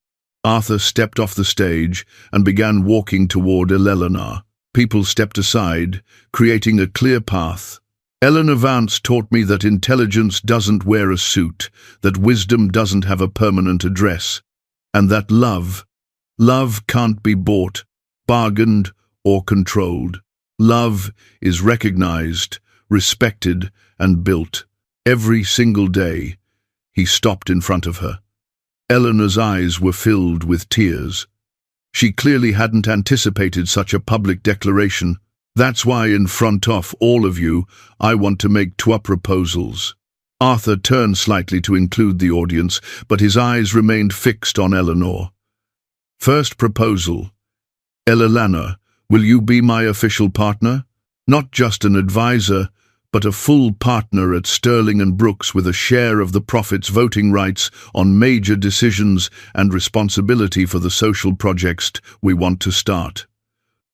Arthur stepped off the stage and began walking toward Eleanor. People stepped aside, creating a clear path. Eleanor Vance taught me that intelligence doesn't wear a suit, that wisdom doesn't have a permanent address, and that love can't be bought, bargained, or controlled. Love is recognized, respected, and built. Every single day, he stopped in front of her. Eleanor's eyes were filled with tears. She clearly hadn't anticipated such a public declaration. That's why in front of all of you, I want to make 2 proposals. Arthur turned slightly to include the audience, but his eyes remained fixed on Eleanor. First proposal. Eleanor, will you be my official partner? Not just an advisor, but a full partner at Sterling and Brooks with a share of the profits, voting rights on major decisions, and responsibility for the social projects we want to start.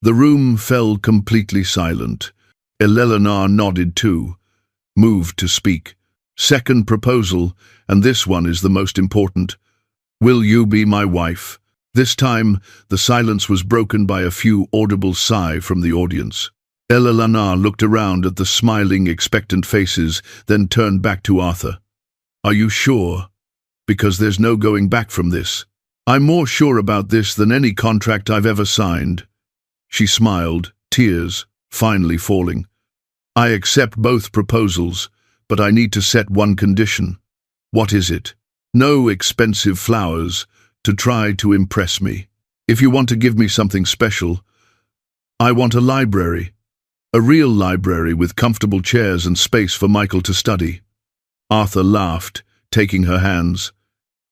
The room fell completely silent. Eleanor nodded too, moved to speak. Second proposal, and this one is the most important. Will you be my wife? This time, the silence was broken by a few audible sighs from the audience. Eleanor looked around at the smiling, expectant faces, then turned back to Arthur. Are you sure? Because there's no going back from this. I'm more sure about this than any contract I've ever signed. She smiled, tears finally falling. I accept both proposals, but I need to set one condition. What is it? No expensive flowers to try to impress me. If you want to give me something special, I want a library. A real library with comfortable chairs and space for Michael to study. Arthur laughed, taking her hands.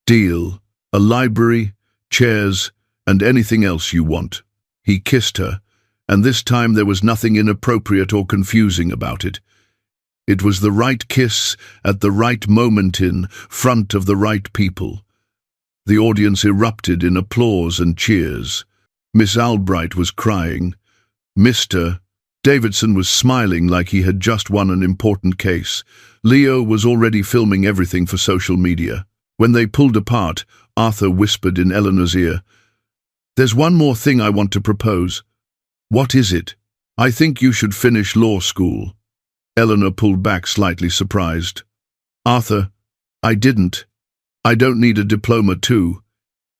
Deal. A library, chairs, and anything else you want. He kissed her, and this time there was nothing inappropriate or confusing about it. It was the right kiss at the right moment in front of the right people. The audience erupted in applause and cheers. Miss Albright was crying. Mr. Davidson was smiling like he had just won an important case. Leo was already filming everything for social media. When they pulled apart, Arthur whispered in Eleanor's ear, There's one more thing I want to propose. What is it? I think you should finish law school. Eleanor pulled back, slightly surprised. Arthur, I didn't. I don't need a diploma too.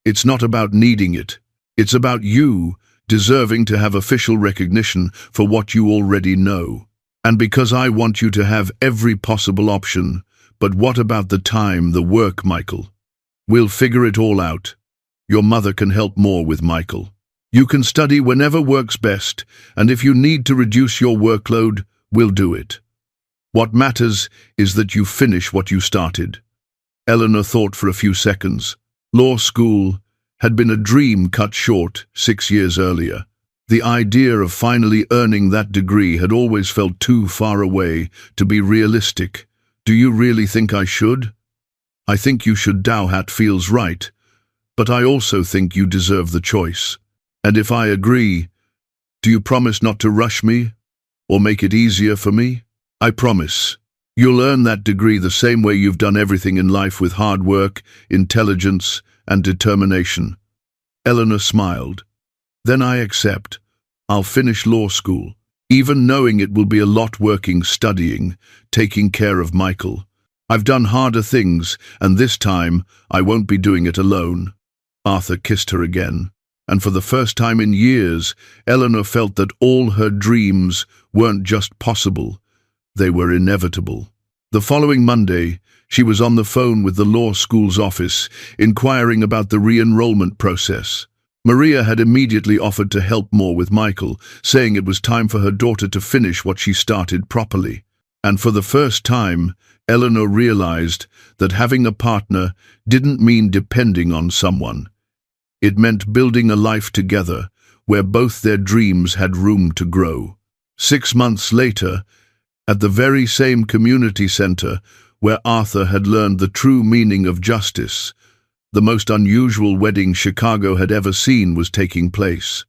It's not about needing it. It's about you deserving to have official recognition for what you already know. And because I want you to have every possible option. But what about the time, the work, Michael? We'll figure it all out. Your mother can help more with Michael. You can study whenever works best, and if you need to reduce your workload, we'll do it. What matters is that you finish what you started. Eleanor thought for a few seconds. Law school had been a dream cut short 6 years earlier. The idea of finally earning that degree had always felt too far away to be realistic. Do you really think I should? I think you should. Dowhat feels right, but I also think you deserve the choice. And if I agree, do you promise not to rush me or make it easier for me? I promise. You'll earn that degree the same way you've done everything in life, with hard work, intelligence, and determination. Eleanor smiled. Then I accept. I'll finish law school, even knowing it will be a lot working, studying, taking care of Michael. I've done harder things, and this time I won't be doing it alone. Arthur kissed her again, and for the first time in years, Eleanor felt that all her dreams weren't just possible, they were inevitable. The following Monday, she was on the phone with the law school's office, inquiring about the re-enrollment process. Maria had immediately offered to help more with Michael, saying it was time for her daughter to finish what she started properly. And for the first time, Eleanor realized that having a partner didn't mean depending on someone. It meant building a life together where both their dreams had room to grow. 6 months later, at the very same community center where Arthur had learned the true meaning of justice, the most unusual wedding Chicago had ever seen was taking place.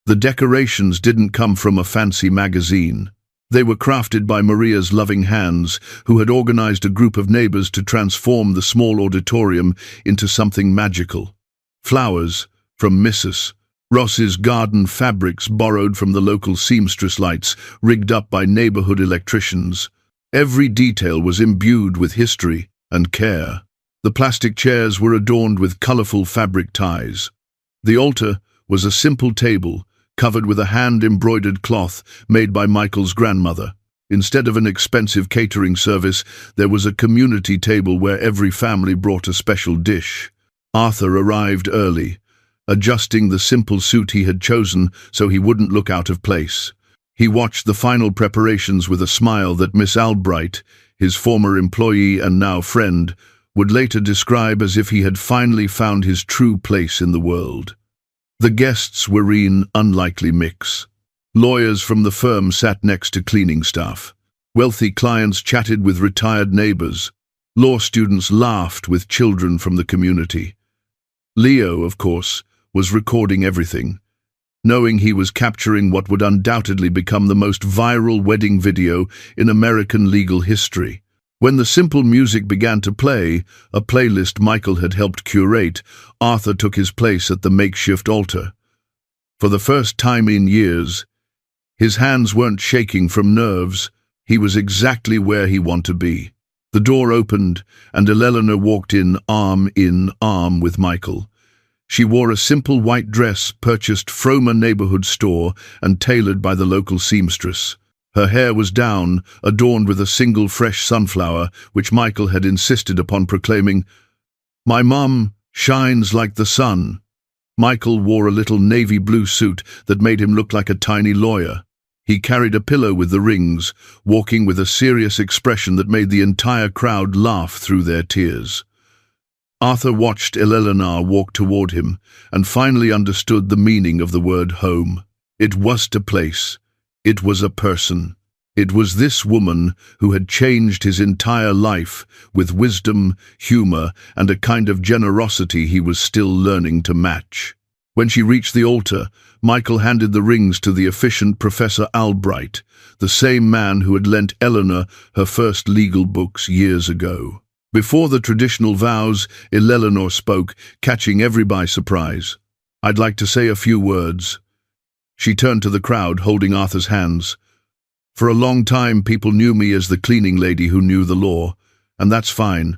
The decorations didn't come from a fancy magazine. They were crafted by Maria's loving hands, who had organized a group of neighbors to transform the small auditorium into something magical. Flowers from Mrs. Ross's garden, fabrics borrowed from the local seamstress, lights rigged up by neighborhood electricians. Every detail was imbued with history and care. The plastic chairs were adorned with colorful fabric ties. The altar was a simple table covered with a hand-embroidered cloth made by Michael's grandmother. Instead of an expensive catering service, there was a community table where every family brought a special dish. Arthur arrived early, adjusting the simple suit he had chosen so he wouldn't look out of place. He watched the final preparations with a smile that Miss Albright, his former employee and now friend, would later describe as if he had finally found his true place in the world. The guests were an unlikely mix. Lawyers from the firm sat next to cleaning staff. Wealthy clients chatted with retired neighbors. Law students laughed with children from the community. Leo, of course, was recording everything, knowing he was capturing what would undoubtedly become the most viral wedding video in American legal history. When the simple music began to play, a playlist Michael had helped curate, Arthur took his place at the makeshift altar. For the first time in years, his hands weren't shaking from nerves. He was exactly where he wanted to be. The door opened, and Eleanor walked in arm with Michael. She wore a simple white dress purchased from a neighborhood store and tailored by the local seamstress. Her hair was down, adorned with a single fresh sunflower, which Michael had insisted upon proclaiming, "My mom shines like the sun." Michael wore a little navy blue suit that made him look like a tiny lawyer. He carried a pillow with the rings, walking with a serious expression that made the entire crowd laugh through their tears. Arthur watched Eleanor walk toward him and finally understood the meaning of the word home. It wasn't a place. It was a person. It was this woman who had changed his entire life with wisdom, humor, and a kind of generosity he was still learning to match. When she reached the altar, Michael handed the rings to the efficient Professor Albright, the same man who had lent Eleanor her first legal books years ago. Before the traditional vows, Eleanor spoke, catching everybody by surprise. "I'd like to say a few words." She turned to the crowd, holding Arthur's hands. "For a long time, people knew me as the cleaning lady who knew the law, and that's fine.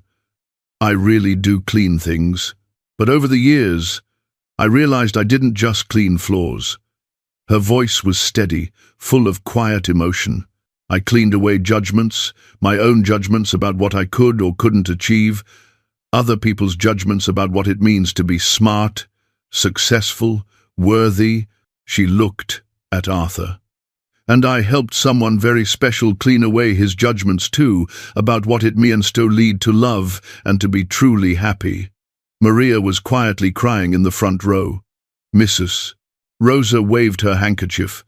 I really do clean things. But over the years, I realized I didn't just clean floors." Her voice was steady, full of quiet emotion. "I cleaned away judgments, my own judgments about what I could or couldn't achieve, other people's judgments about what it means to be smart, successful, worthy." She looked at Arthur. "And I helped someone very special clean away his judgments too, about what it means to lead to love and to be truly happy." Maria was quietly crying in the front row. Mrs. Rosa waved her handkerchief.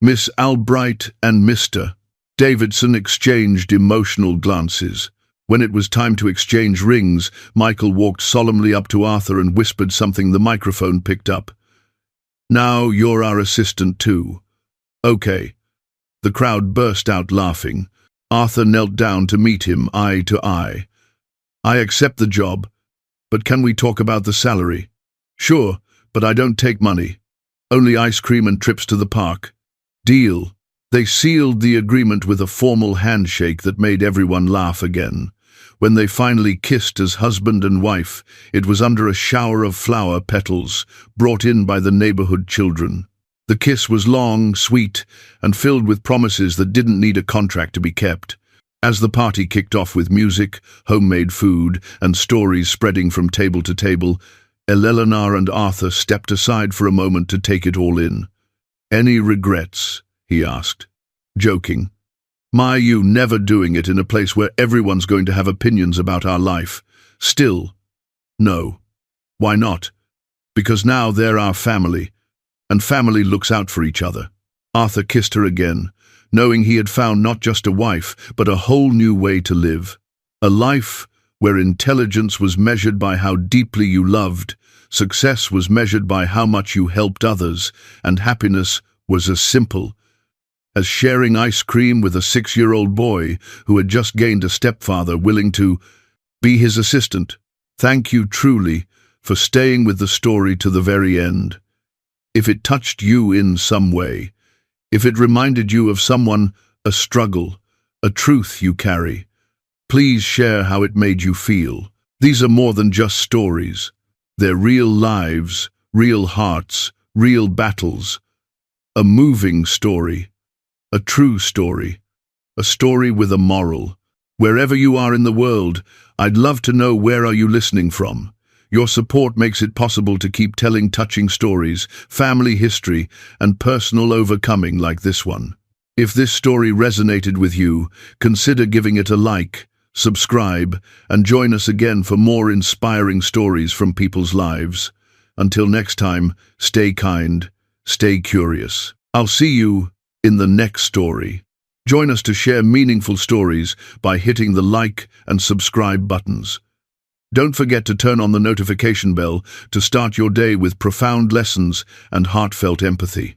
Miss Albright and Mr. Davidson exchanged emotional glances. When it was time to exchange rings, Michael walked solemnly up to Arthur and whispered something the microphone picked up. "Now you're our assistant too." "Okay." The crowd burst out laughing. Arthur knelt down to meet him eye to eye. "I accept the job, but can we talk about the salary?" "Sure, but I don't take money. Only ice cream and trips to the park." "Deal." They sealed the agreement with a formal handshake that made everyone laugh again. When they finally kissed as husband and wife, it was under a shower of flower petals brought in by the neighborhood children. The kiss was long, sweet, and filled with promises that didn't need a contract to be kept. As the party kicked off with music, homemade food, and stories spreading from table to table, Eleanor and Arthur stepped aside for a moment to take it all in. "Any regrets?" he asked. Joking. You never doing it in a place where everyone's going to have opinions about our life. Still, no. Why not? Because now they're our family, and family looks out for each other. Arthur kissed her again, knowing he had found not just a wife, but a whole new way to live. A life where intelligence was measured by how deeply you loved, success was measured by how much you helped others, and happiness was as simple as sharing ice cream with a 6-year-old boy who had just gained a stepfather willing to be his assistant. Thank you truly for staying with the story to the very end. If it touched you in some way, if it reminded you of someone, a struggle, a truth you carry, please share how it made you feel. These are more than just stories. They're real lives, real hearts, real battles. A moving story, a true story, a story with a moral. Wherever you are in the world, I'd love to know, where are you listening from? Your support makes it possible to keep telling touching stories, family history, and personal overcoming like this one. If this story resonated with you, consider giving it a like, subscribe, and join us again for more inspiring stories from people's lives. Until next time, stay kind, stay curious. I'll see you in the next story. Join us to share meaningful stories by hitting the like and subscribe buttons. Don't forget to turn on the notification bell to start your day with profound lessons and heartfelt empathy.